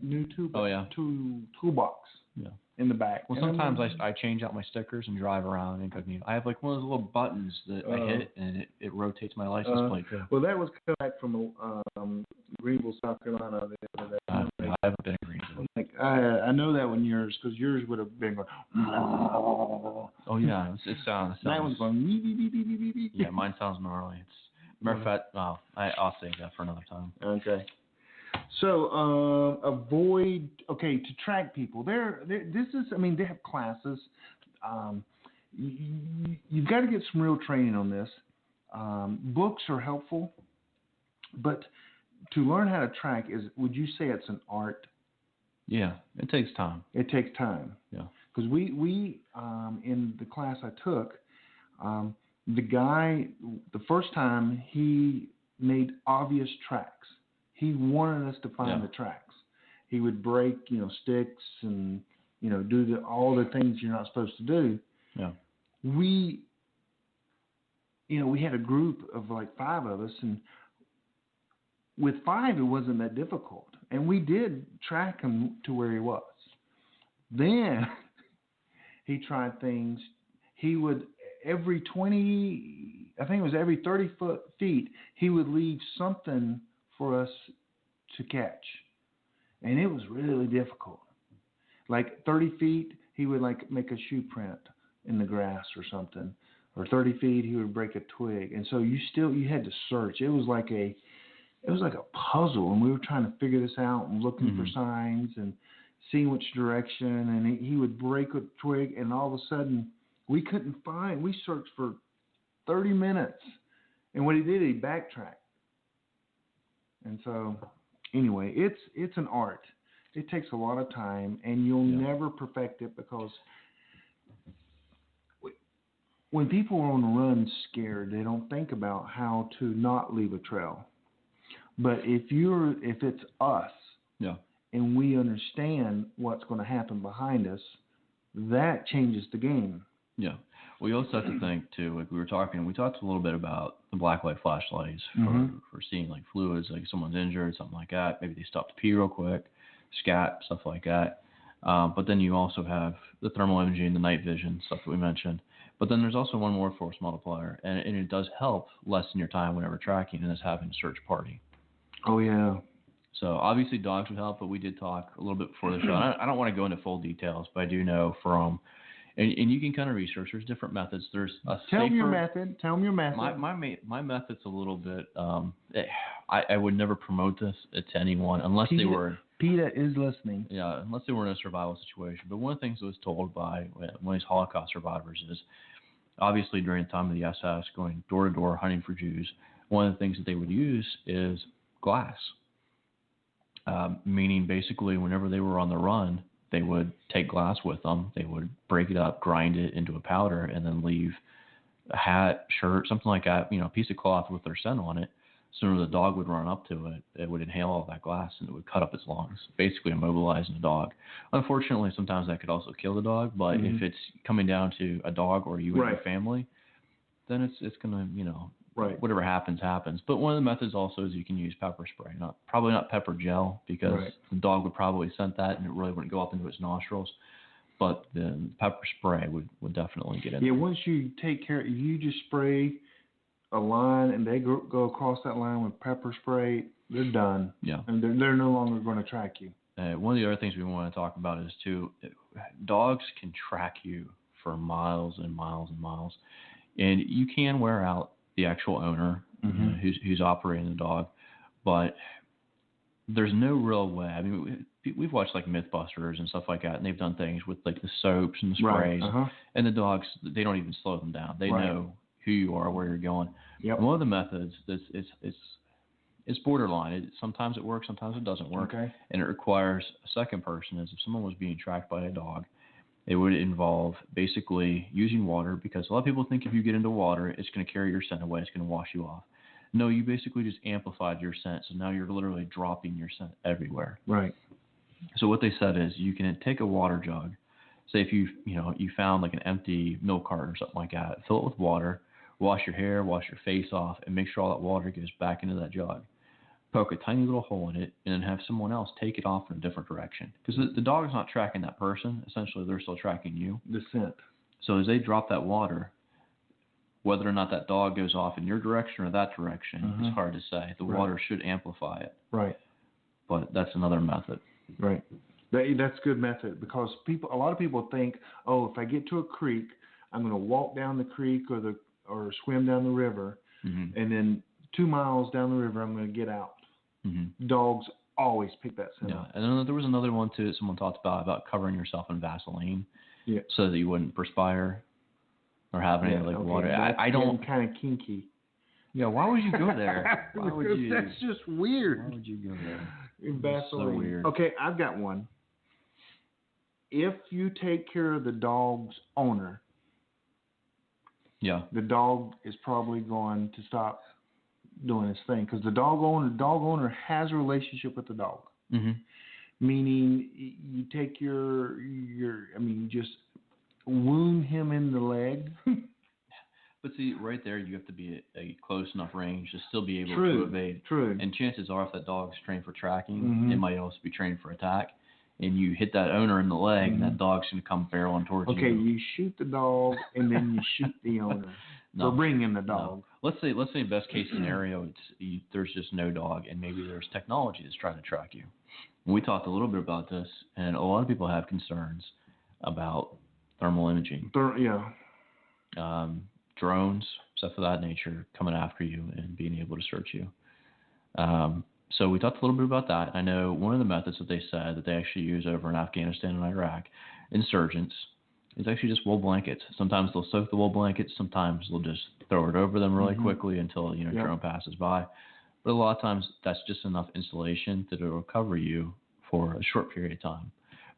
Speaker 7: Yeah.
Speaker 6: In the back.
Speaker 7: Well, sometimes I change out my stickers and drive around incognito. I have like one of those little buttons that I hit and it rotates my license plate.
Speaker 6: Well, that was coming back from Greenville, South Carolina the other day.
Speaker 7: I haven't been in Greenville.
Speaker 6: I know that one yours because yours would have been going.
Speaker 7: Oh yeah, it sounds.
Speaker 6: That one's going.
Speaker 7: Yeah, mine sounds gnarly. Matter of fact, I'll save that for another time.
Speaker 6: Okay. So to track people. They have classes. You've got to get some real training on this. Books are helpful, but to learn how to track would you say it's an art?
Speaker 7: Yeah, it takes time.
Speaker 6: It takes time.
Speaker 7: Yeah.
Speaker 6: Because we in the class I took, the guy, the first time he made obvious tracks. He wanted us to find the tracks. He would break, sticks and, do all the things you're not supposed to do.
Speaker 7: Yeah.
Speaker 6: We had a group of like 5 of us, and with 5, it wasn't that difficult. And we did track him to where he was. Then he tried things. He would, every 20, I think it was every 30 feet, he would leave something for us to catch. And it was really difficult. Like 30 feet, he would like make a shoe print in the grass or something. Or 30 feet, he would break a twig. And so you had to search. It was like a puzzle, and we were trying to figure this out and looking for signs and seeing which direction. And he would break a twig, and all of a sudden, we couldn't find. We searched for 30 minutes, and what he did, he backtracked. And so, anyway, it's an art. It takes a lot of time, and you'll never perfect it, because when people are on the run scared, they don't think about how to not leave a trail. But if it's us, and we understand what's going to happen behind us, that changes the game.
Speaker 7: Yeah. We also have to think too. Like we talked a little bit about the black light flashlights for seeing like fluids, like someone's injured, something like that. Maybe they stop to pee real quick, scat, stuff like that. But then you also have the thermal imaging, the night vision stuff that we mentioned. But then there's also one more force multiplier, and it does help lessen your time whenever tracking, and that's having a search party.
Speaker 6: Oh, yeah.
Speaker 7: So obviously dogs would help, but we did talk a little bit before the show. I don't want to go into full details, but I do know from, and you can kind of research, there's different methods. There's a
Speaker 6: Tell
Speaker 7: safer,
Speaker 6: me your method.
Speaker 7: My method's a little bit, I would never promote this to anyone unless they were.
Speaker 6: PETA is listening.
Speaker 7: Yeah, unless they were in a survival situation. But one of the things I was told by one of these Holocaust survivors is, obviously during the time of the SS, going door to door hunting for Jews, one of the things that they would use is glass. Meaning basically whenever they were on the run, they would take glass with them. They would break it up, grind it into a powder, and then leave a hat, shirt, something like that, a piece of cloth with their scent on it. Sooner the dog would run up to it, it would inhale all that glass and it would cut up its lungs, basically immobilizing the dog. Unfortunately, sometimes that could also kill the dog, but if it's coming down to a dog or you and your family, then it's going to, whatever happens, happens. But one of the methods also is you can use pepper spray. Probably not pepper gel, because the dog would probably scent that and it really wouldn't go up into its nostrils. But the pepper spray would definitely get in there.
Speaker 6: Yeah, once you take care, you just spray a line and they go across that line with pepper spray, they're done.
Speaker 7: Yeah.
Speaker 6: And they're no longer going to track you.
Speaker 7: One of the other things we want to talk about is too, dogs can track you for miles and miles and miles. And you can wear out the actual owner who's operating the dog, but there's no real way. I mean, we've watched like Mythbusters and stuff like that, and they've done things with like the soaps and the sprays, and the dogs, they don't even slow them down. They know who you are, where you're going. Yep. One of the methods it's borderline. Sometimes it works, sometimes it doesn't work, and it requires a second person. Is if someone was being tracked by a dog, it would involve basically using water, because a lot of people think if you get into water, it's going to carry your scent away, it's going to wash you off. No, you basically just amplified your scent, so now you're literally dropping your scent everywhere.
Speaker 6: Right.
Speaker 7: So what they said is you can take a water jug. Say if you found like an empty milk carton or something like that, fill it with water, wash your hair, wash your face off, and make sure all that water goes back into that jug. Poke a tiny little hole in it, and then have someone else take it off in a different direction. Because the dog is not tracking that person. Essentially, they're still tracking you.
Speaker 6: The scent.
Speaker 7: So as they drop that water, whether or not that dog goes off in your direction or that direction, it's hard to say. The water should amplify it.
Speaker 6: Right.
Speaker 7: But that's another method.
Speaker 6: Right. That's a good method, because a lot of people think, oh, if I get to a creek, I'm going to walk down the creek or swim down the river, and then 2 miles down the river, I'm going to get out. Dogs always pick that scent up.
Speaker 7: And then there was another one too that someone talked about covering yourself in Vaseline, so that you wouldn't perspire or have any water. I don't.
Speaker 6: Kind of kinky.
Speaker 7: Yeah, why would you go there? Why would you?
Speaker 6: That's just weird.
Speaker 7: Why would you go there?
Speaker 6: Vaseline.
Speaker 7: So weird.
Speaker 6: Okay, I've got one. If you take care of the dog's owner, the dog is probably going to stop doing his thing, because the dog owner has a relationship with the dog. Meaning, you take you just wound him in the leg.
Speaker 7: But see, right there, you have to be at a close enough range to still be able
Speaker 6: True.
Speaker 7: to evade.
Speaker 6: True.
Speaker 7: And chances are, if that dog's trained for tracking,
Speaker 6: Mhm.
Speaker 7: it might also be trained for attack. And you hit that owner in the leg, and
Speaker 6: Mhm.
Speaker 7: that dog's going to come barreling towards you.
Speaker 6: Okay, you shoot the dog, and then you shoot the owner for bringing the dog.
Speaker 7: No. Let's say best case scenario, there's just no dog, and maybe there's technology that's trying to track you. And we talked a little bit about this, and a lot of people have concerns about thermal imaging. Drones, stuff of that nature, coming after you and being able to search you. So we talked a little bit about that. I know one of the methods that they said that they actually use over in Afghanistan and Iraq, insurgents, is actually just wool blankets. Sometimes they'll soak the wool blankets. Sometimes they'll just throw it over them really quickly until drone passes by. But a lot of times that's just enough insulation that it'll cover you for a short period of time.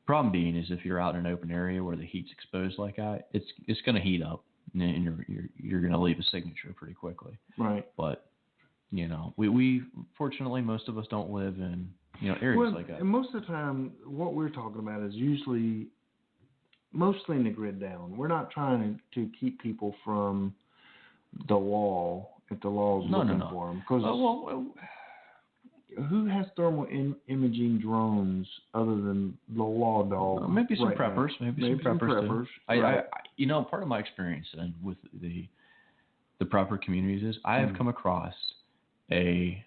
Speaker 7: Problem being is if you're out in an open area where the heat's exposed like that, it's going to heat up, and you're going to leave a signature pretty quickly.
Speaker 6: Right.
Speaker 7: But we fortunately, most of us don't live in areas like that.
Speaker 6: And most of the time, what we're talking about is usually mostly in the grid down. We're not trying to keep people from the law if the law's looking for them. Because who has thermal imaging drones other than the law dog?
Speaker 7: Maybe some
Speaker 6: right
Speaker 7: preppers.
Speaker 6: now?
Speaker 7: Maybe some preppers. Too.
Speaker 6: Right.
Speaker 7: I part of my experience and with the prepper communities is I have come across a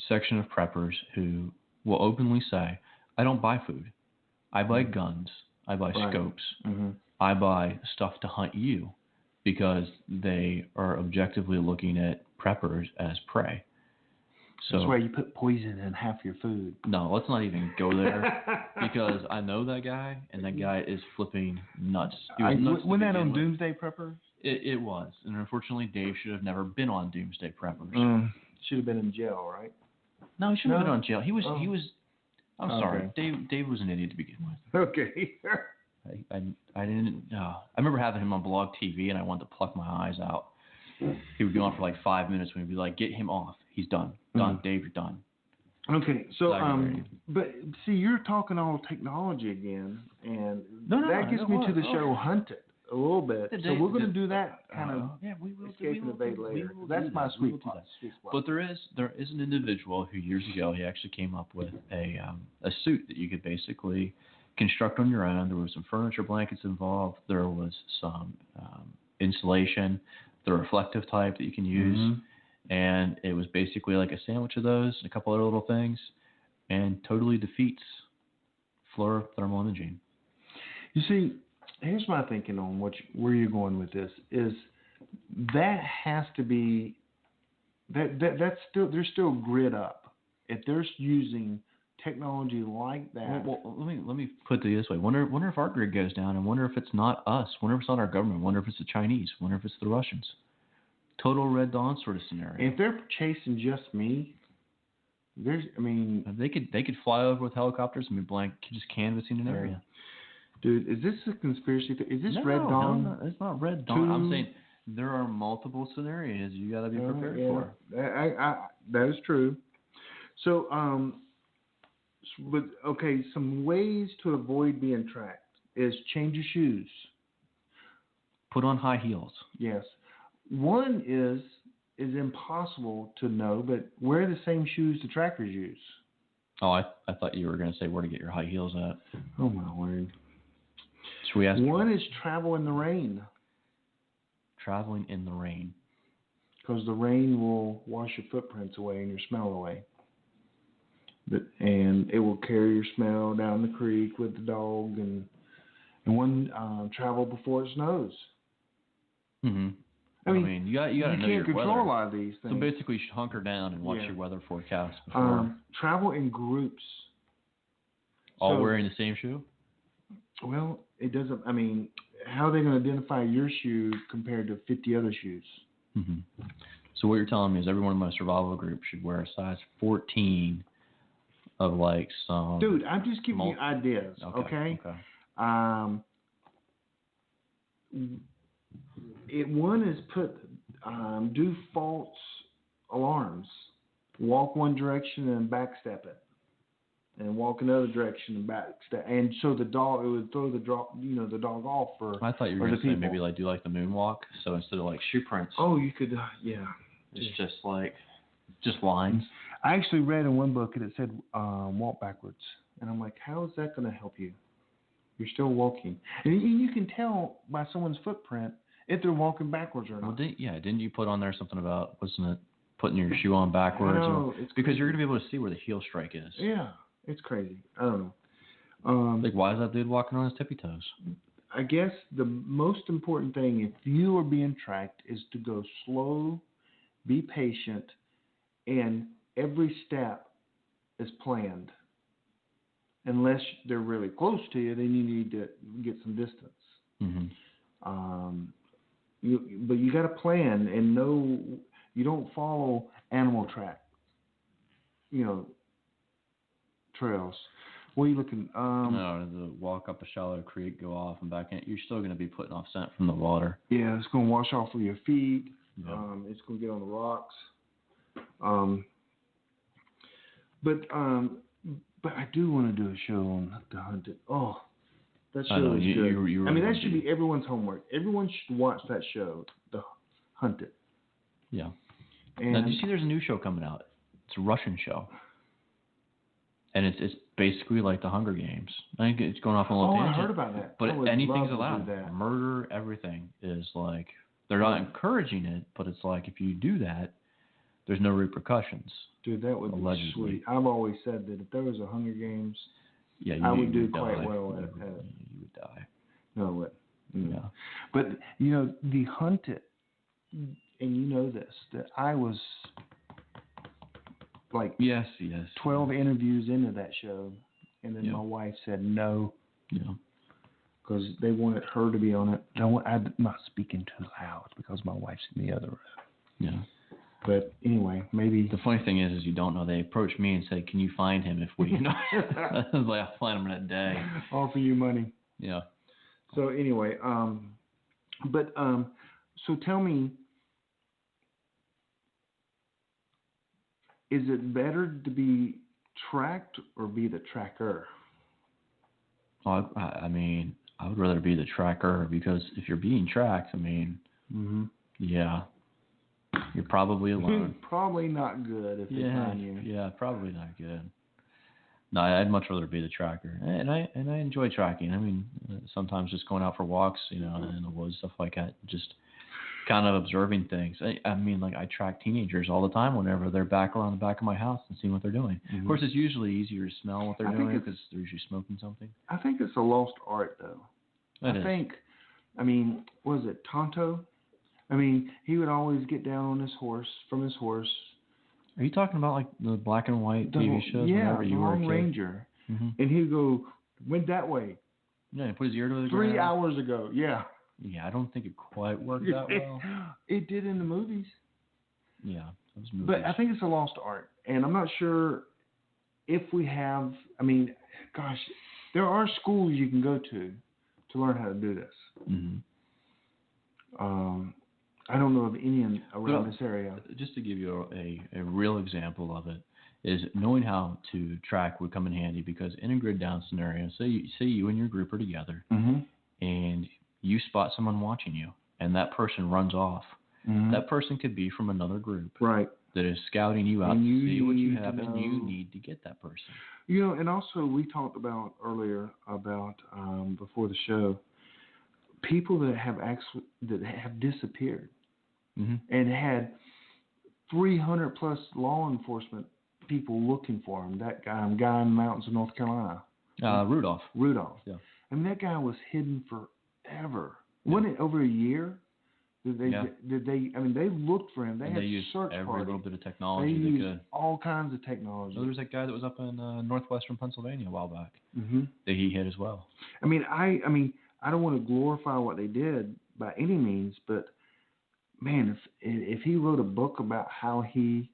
Speaker 7: section of preppers who will openly say, I don't buy food. I buy guns. I buy scopes. I buy stuff to hunt you, because they are objectively looking at preppers as prey. So
Speaker 6: that's why you put poison in half your food.
Speaker 7: No, let's not even go there, because I know that guy, and that guy is flipping nuts.
Speaker 6: Wasn't that on Doomsday Preppers?
Speaker 7: It was, and unfortunately, Dave should have never been on Doomsday Preppers.
Speaker 6: Should have been in jail, right?
Speaker 7: No, he shouldn't have been on jail. He was. I'm sorry,
Speaker 6: Okay.
Speaker 7: Dave was an idiot to begin with.
Speaker 6: Okay.
Speaker 7: I didn't. I remember having him on Blog TV, and I wanted to pluck my eyes out. He would go on for like 5 minutes, when he'd be like, "Get him off. He's done. Done. Dave, you're done."
Speaker 6: Okay, so but see, you're talking all technology again, and that gets me to the show Hunted a little bit. So we're going to do that kind of
Speaker 7: we will
Speaker 6: escape and evade later. That's my sweet spot.
Speaker 7: But there is an individual who years ago he actually came up with a suit that you could basically construct on your own. There was some furniture blankets involved. There was some insulation, the reflective type that you can use. And it was basically like a sandwich of those and a couple other little things, and totally defeats thermal imaging.
Speaker 6: You see, here's my thinking on where you're going with this is that has to be that's still they're still grid up if they're using technology like that.
Speaker 7: Well, let me put it this way. Wonder if our grid goes down, and wonder if it's not us. Wonder if it's not our government. Wonder if it's the Chinese. Wonder if it's the Russians. Total Red Dawn sort of scenario.
Speaker 6: If they're chasing just me,
Speaker 7: they could fly over with helicopters and be just canvassing an area.
Speaker 6: Dude, is this a conspiracy? Is this Red Dawn?
Speaker 7: No, it's not Red Dawn. I'm saying there are multiple scenarios you got to be prepared for.
Speaker 6: That is true. So, some ways to avoid being tracked is change your shoes.
Speaker 7: Put on high heels.
Speaker 6: Yes. One is impossible to know, but wear the same shoes the trackers use.
Speaker 7: Oh, I thought you were going to say where to get your high heels at.
Speaker 6: Oh, my word.
Speaker 7: Should we ask?
Speaker 6: One is travel in the rain.
Speaker 7: Traveling in the rain.
Speaker 6: Because the rain will wash your footprints away and your smell away. And it will carry your smell down the creek with the dog. And one, travel before it snows.
Speaker 7: Mm-hmm.
Speaker 6: I mean,
Speaker 7: you got to know your weather.
Speaker 6: You can't control a lot of these things.
Speaker 7: So basically, you should hunker down and watch your weather forecast before.
Speaker 6: Travel in groups.
Speaker 7: All wearing the same shoe?
Speaker 6: Well, it doesn't. I mean, how are they going to identify your shoe compared to 50 other shoes?
Speaker 7: Mm-hmm. So what you're telling me is everyone in my survival group should wear a size 14 of like some.
Speaker 6: Dude, I'm just giving you ideas. Okay. One is do false alarms, walk one direction and backstep it, and walk another direction and back. And so the dog, it would throw the dog off for.
Speaker 7: I thought you were going to say maybe like do like the moonwalk. So instead of like shoe prints.
Speaker 6: Oh, you could, yeah.
Speaker 7: It's just lines.
Speaker 6: I actually read in one book and it said walk backwards, and I'm like, how is that going to help you? You're still walking, and you can tell by someone's footprint if they're walking backwards or not.
Speaker 7: Well, didn't you put on there something about, wasn't it, putting your shoe on backwards?
Speaker 6: No,
Speaker 7: because you're going to be able to see where the heel strike is.
Speaker 6: Yeah, it's crazy. I don't know.
Speaker 7: Like, why is that dude walking on his tippy toes?
Speaker 6: I guess the most important thing, if you are being tracked, is to go slow, be patient, and every step is planned. Unless they're really close to you, then you need to get some distance.
Speaker 7: Mm-hmm.
Speaker 6: But you got to plan and know you don't follow animal track, trails. What are you looking?
Speaker 7: No, the walk up a shallow creek, go off and back in. You're still going to be putting off scent from the water.
Speaker 6: Yeah, it's going to wash off of your feet.
Speaker 7: Yep.
Speaker 6: It's going to get on the rocks. But I do want to do a show on The Hunted. Oh, that show is good. That should be everyone's homework. Everyone should watch that show, The Hunted.
Speaker 7: Yeah.
Speaker 6: And
Speaker 7: now, do you see there's a new show coming out? It's a Russian show. And it's basically like the Hunger Games. I think it's going off on a little tangent.
Speaker 6: I heard about that.
Speaker 7: But anything's allowed. Murder, everything is like, they're not encouraging it, but it's like if you do that, there's no repercussions.
Speaker 6: Dude, that would
Speaker 7: allegedly
Speaker 6: be sweet. I've always said that if there was a Hunger Games,
Speaker 7: you
Speaker 6: would do
Speaker 7: would
Speaker 6: quite
Speaker 7: die.
Speaker 6: well at it.
Speaker 7: You would die.
Speaker 6: No, what?
Speaker 7: Yeah.
Speaker 6: But, The Hunted, and you know this, that I was like 12 interviews into that show, and then my wife said no.
Speaker 7: Yeah.
Speaker 6: Because they wanted her to be on it. I'm not speaking too loud because my wife's in the other room.
Speaker 7: Yeah.
Speaker 6: But anyway, maybe.
Speaker 7: The funny thing is you don't know. They approached me and said, "Can you find him if we?" I was like, "I'll find him in a day."
Speaker 6: Offer you money.
Speaker 7: Yeah.
Speaker 6: So anyway, so tell me, is it better to be tracked or be the tracker?
Speaker 7: Well, I mean, I would rather be the tracker because if you're being tracked, I mean, yeah. You're probably alone.
Speaker 6: Probably not good if they find you.
Speaker 7: Yeah, probably not good. No, I'd much rather be the tracker, and I enjoy tracking. I mean, sometimes just going out for walks, in the woods, stuff like that, just kind of observing things. I mean, like I track teenagers all the time whenever they're back around the back of my house and seeing what they're doing. Of course, it's usually easier to smell what they're doing because they're usually smoking something.
Speaker 6: I think it's a lost art, though. Was it Tonto? I mean, he would always get down on from his horse.
Speaker 7: Are you talking about like the black and white TV shows?
Speaker 6: Yeah,
Speaker 7: the
Speaker 6: Lone Ranger. Mm-hmm. And he'd go, went that way.
Speaker 7: Yeah, he put his ear to the
Speaker 6: 3
Speaker 7: ground.
Speaker 6: hours ago, yeah.
Speaker 7: Yeah, I don't think it quite worked that well.
Speaker 6: It did in the movies.
Speaker 7: Yeah, those movies.
Speaker 6: But I think it's a lost art. And I'm not sure if we have, there are schools you can go to learn how to do this.
Speaker 7: Mm-hmm.
Speaker 6: I don't know of any around this area.
Speaker 7: Just to give you a real example of it, is knowing how to track would come in handy because in a grid down scenario, say you and your group are together, and you spot someone watching you, and that person runs off. That person could be from another group,
Speaker 6: right?
Speaker 7: That is scouting you out to see what you have, and you need to get that person.
Speaker 6: And also we talked about earlier before the show. People that have disappeared and had 300 plus law enforcement people looking for him. That guy in the mountains of North Carolina.
Speaker 7: Rudolph.
Speaker 6: Yeah. I mean, that guy was hidden forever. Yeah. Wasn't it over a year? Did they looked for him. They had
Speaker 7: used
Speaker 6: search
Speaker 7: every
Speaker 6: party.
Speaker 7: little bit of technology
Speaker 6: they
Speaker 7: could.
Speaker 6: used all kinds of technology.
Speaker 7: There was that guy that was up in northwestern Pennsylvania a while back that he hit as well.
Speaker 6: I mean, I don't want to glorify what they did by any means, but man, if he wrote a book about how he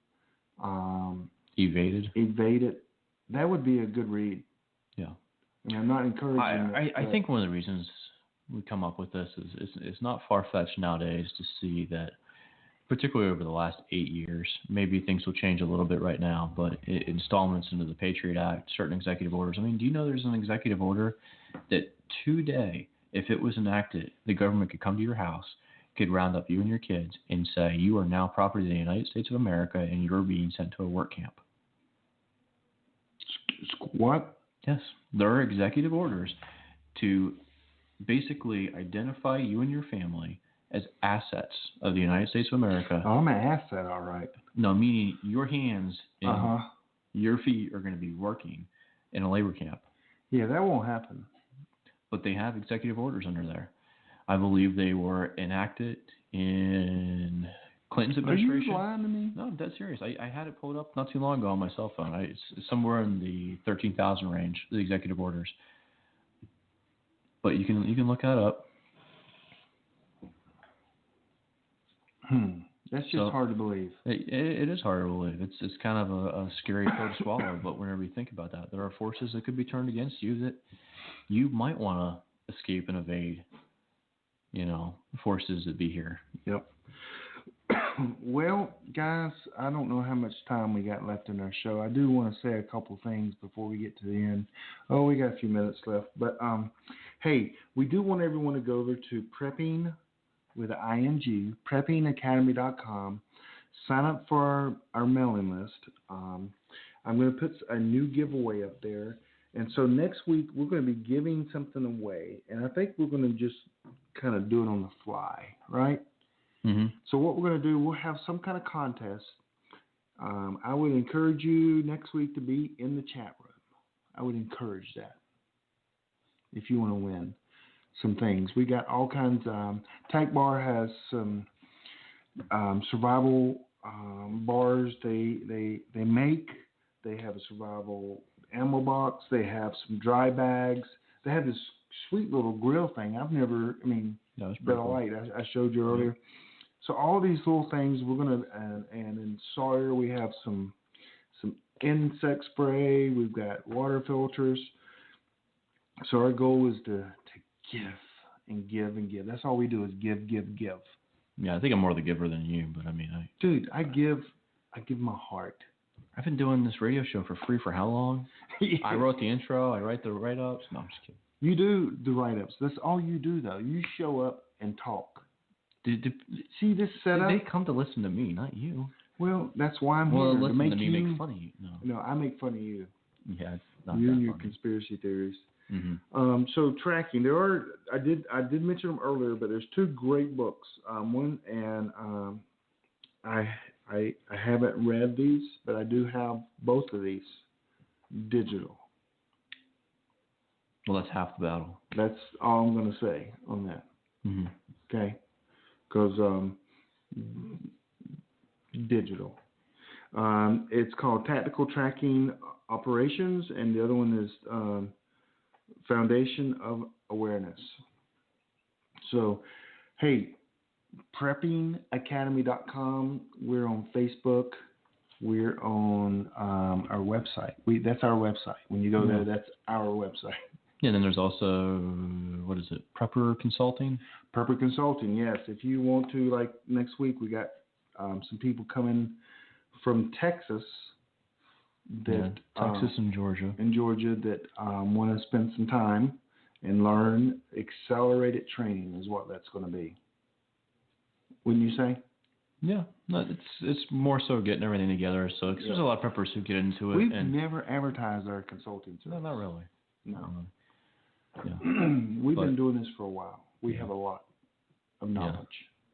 Speaker 6: evaded, that would be a good read.
Speaker 7: Yeah.
Speaker 6: I mean, I'm not encouraging
Speaker 7: I think one of the reasons we come up with this is it's not far-fetched nowadays to see that particularly over the last 8 years. Maybe things will change a little bit right now, but installments into the Patriot Act, certain executive orders. I mean, do you know there's an executive order that today, if it was enacted, the government could come to your house, could round up you and your kids and say, you are now property of the United States of America and you're being sent to a work camp.
Speaker 6: What?
Speaker 7: Yes. There are executive orders to basically identify you and your family as assets of the United States of America.
Speaker 6: Oh, I'm an asset, all right.
Speaker 7: No, meaning your hands and your feet are going to be working in a labor camp.
Speaker 6: Yeah, that won't happen.
Speaker 7: But they have executive orders under there. I believe they were enacted in Clinton's administration.
Speaker 6: Are you lying to me?
Speaker 7: No, I'm dead serious. I had it pulled up not too long ago on my cell phone. It's somewhere in the 13,000 range, the executive orders. But you can look that up.
Speaker 6: That's just hard to believe.
Speaker 7: It is hard to believe. It's kind of a scary pill to swallow. But whenever you think about that, there are forces that could be turned against you that you might want to escape and evade. You know, forces that be here.
Speaker 6: Yep. Well, guys, I don't know how much time we got left in our show. I do want to say a couple things before we get to the end. Oh, we got a few minutes left. But, hey, we do want everyone to go over to Prepping with an ING, preppingacademy.com. Sign up for our mailing list. I'm going to put a new giveaway up there. And so next week, we're going to be giving something away. And I think we're going to just kind of do it on the fly, right?
Speaker 7: Mm-hmm.
Speaker 6: So what we're going to do, we'll have some kind of contest. I would encourage you next week to be in the chat room. I would encourage that if you want to win some things. We got all kinds. Tank Bar has some survival bars they make. They have a survival ammo box. They have some dry bags. They have this sweet little grill thing. I've never, Bella Light, I showed you earlier. So all these little things we're going to, and in Sawyer we have some insect spray. We've got water filters. So our goal is to give and give and give. That's all we do is give.
Speaker 7: Yeah, I think I'm more the giver than you, but
Speaker 6: Dude, I give my heart.
Speaker 7: I've been doing this radio show for free for how long? Yeah. I wrote the intro. I write the write-ups. No, I'm just kidding.
Speaker 6: You do the write-ups. That's all you do, though. You show up and talk. See this setup?
Speaker 7: They come to listen to me, not you.
Speaker 6: Well, that's why I'm here.
Speaker 7: Listen to me make fun of you.
Speaker 6: No, I make fun of you.
Speaker 7: Yeah, it's not
Speaker 6: you
Speaker 7: that
Speaker 6: and your
Speaker 7: funny.
Speaker 6: Conspiracy theories.
Speaker 7: Mm-hmm.
Speaker 6: So tracking, I did mention them earlier, but there's two great books. One, and I haven't read these, but I do have both of these digital.
Speaker 7: Well, that's half the battle.
Speaker 6: That's all I'm going to say on that.
Speaker 7: Mm-hmm.
Speaker 6: Okay, because digital. It's called Tactical Tracking Operations, and the other one is Foundation of Awareness. So, hey, preppingacademy.com. We're on Facebook. We're on our website. That's our website. When you go there, that's our website.
Speaker 7: Yeah, then there's also, what is it, Prepper Consulting?
Speaker 6: Prepper Consulting, yes. If you want to, like next week, we got some people coming from Texas.
Speaker 7: Texas and Georgia.
Speaker 6: In Georgia that want to spend some time and learn. Accelerated training is what that's going to be. Wouldn't you say?
Speaker 7: Yeah, no, it's more so getting everything together. So there's a lot of preppers who get into it.
Speaker 6: We've never advertised our consulting service.
Speaker 7: No, not really.
Speaker 6: No.
Speaker 7: Yeah.
Speaker 6: We've been doing this for a while. We have a lot of knowledge.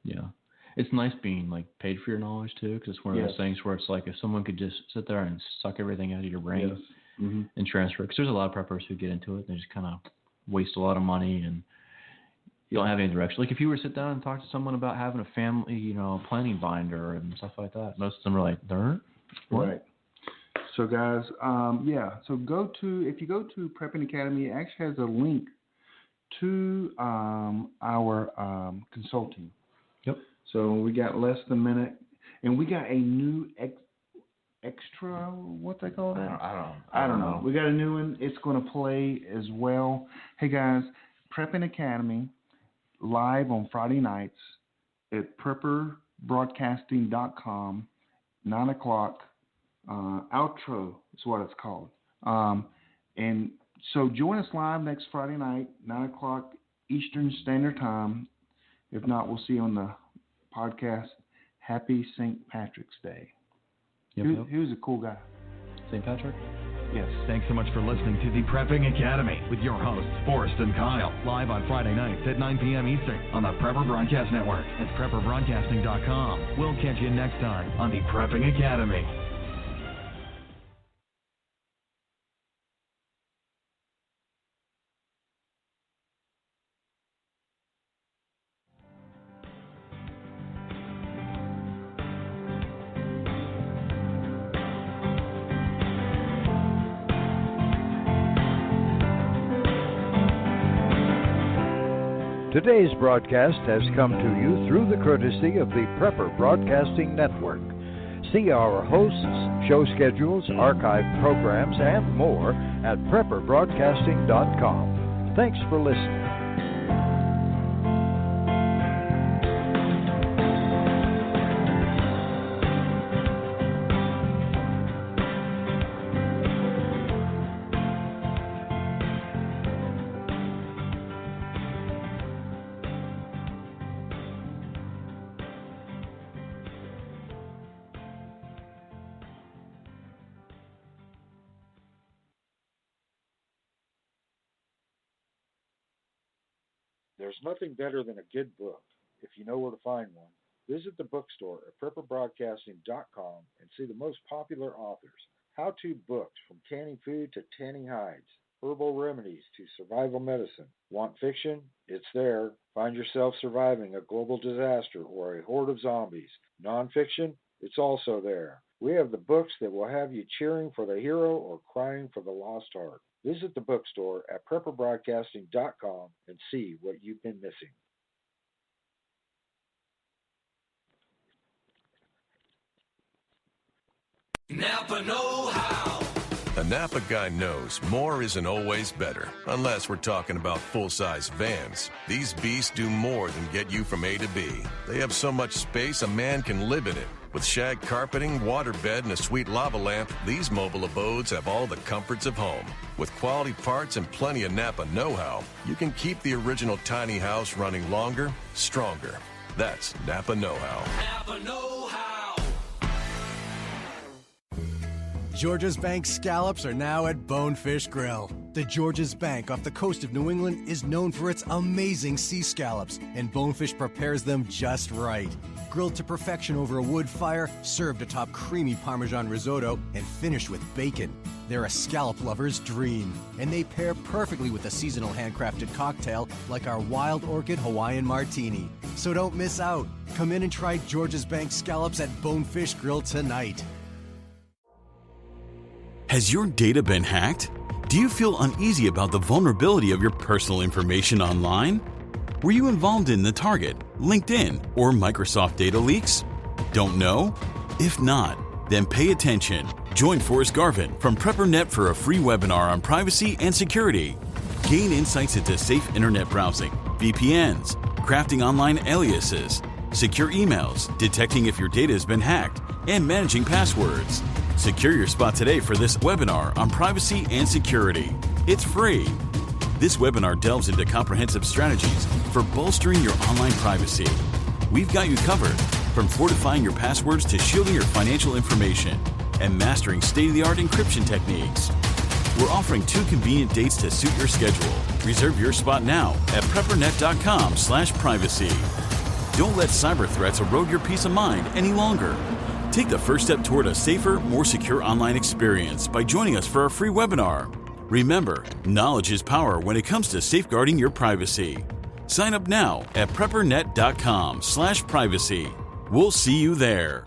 Speaker 7: Yeah. It's nice being like paid for your knowledge too, because it's one of those things where it's like if someone could just sit there and suck everything out of your brain and transfer. Because there's a lot of preppers who get into it and they just kind of waste a lot of money and you don't have any direction. Like if you were to sit down and talk to someone about having a family, planning binder and stuff like that, most of them are like, "Dirt."
Speaker 6: Right. So guys, So if you go to Prepping Academy, it actually has a link to our consulting.
Speaker 7: Yep.
Speaker 6: So we got less than a minute, and we got a new extra. What they call that? I don't know. We got a new one. It's going to play as well. Hey guys, Prepping Academy live on Friday nights at Prepper prepperbroadcasting.com, 9 o'clock, outro is what it's called. And so join us live next Friday night, 9 o'clock Eastern Standard Time. If not, we'll see you on the podcast. Happy St. Patrick's Day.
Speaker 7: Yep.
Speaker 6: He was a cool guy.
Speaker 7: St. Patrick?
Speaker 6: Yes.
Speaker 9: Thanks so much for listening to the Prepping Academy with your hosts, Forrest and Kyle, live on Friday nights at 9 p.m. Eastern on the Prepper Broadcast Network at prepperbroadcasting.com. We'll catch you next time on the Prepping Academy.
Speaker 4: Today's broadcast has come to you through the courtesy of the Prepper Broadcasting Network. See our hosts, show schedules, archived programs, and more at prepperbroadcasting.com. Thanks for listening.
Speaker 14: There's nothing better than a good book. If you know where to find one, visit the bookstore at prepperbroadcasting.com and see the most popular authors. How-to books from canning food to tanning hides, herbal remedies to survival medicine. Want fiction? It's there. Find yourself surviving a global disaster or a horde of zombies. Nonfiction? It's also there. We have the books that will have you cheering for the hero or crying for the lost heart. Visit the bookstore at prepperbroadcasting.com and see what you've been missing.
Speaker 2: Napa know-how.
Speaker 15: A Napa guy knows more isn't always better, unless we're talking about full-size vans. These beasts do more than get you from A to B. They have so much space a man can live in it. With shag carpeting, waterbed, and a sweet lava lamp, these mobile abodes have all the comforts of home. With quality parts and plenty of Napa know-how, you can keep the original tiny house running longer, stronger. That's Napa know-how.
Speaker 2: Napa know-how.
Speaker 16: Georgia's Bank scallops are now at Bonefish Grill. The Georgia's Bank off the coast of New England is known for its amazing sea scallops, and Bonefish prepares them just right. Grilled to perfection over a wood fire, served atop creamy Parmesan risotto, and finished with bacon. They're a scallop lover's dream, and they pair perfectly with a seasonal handcrafted cocktail like our Wild Orchid Hawaiian Martini. So don't miss out. Come in and try Georgia's Bank scallops at Bonefish Grill tonight.
Speaker 17: Has your data been hacked? Do you feel uneasy about the vulnerability of your personal information online? Were you involved in the Target, LinkedIn, or Microsoft data leaks? Don't know? If not, then pay attention. Join Forrest Garvin from PrepperNet for a free webinar on privacy and security. Gain insights into safe internet browsing, VPNs, crafting online aliases, secure emails, detecting if your data has been hacked, and managing passwords. Secure your spot today for this webinar on privacy and security. It's free. This webinar delves into comprehensive strategies for bolstering your online privacy. We've got you covered, from fortifying your passwords to shielding your financial information and mastering state-of-the-art encryption techniques. We're offering 2 convenient dates to suit your schedule. Reserve your spot now at preppernet.com/privacy. Don't let cyber threats erode your peace of mind any longer. Take the first step toward a safer, more secure online experience by joining us for our free webinar. Remember, knowledge is power when it comes to safeguarding your privacy. Sign up now at preppernet.com/privacy. We'll see you there.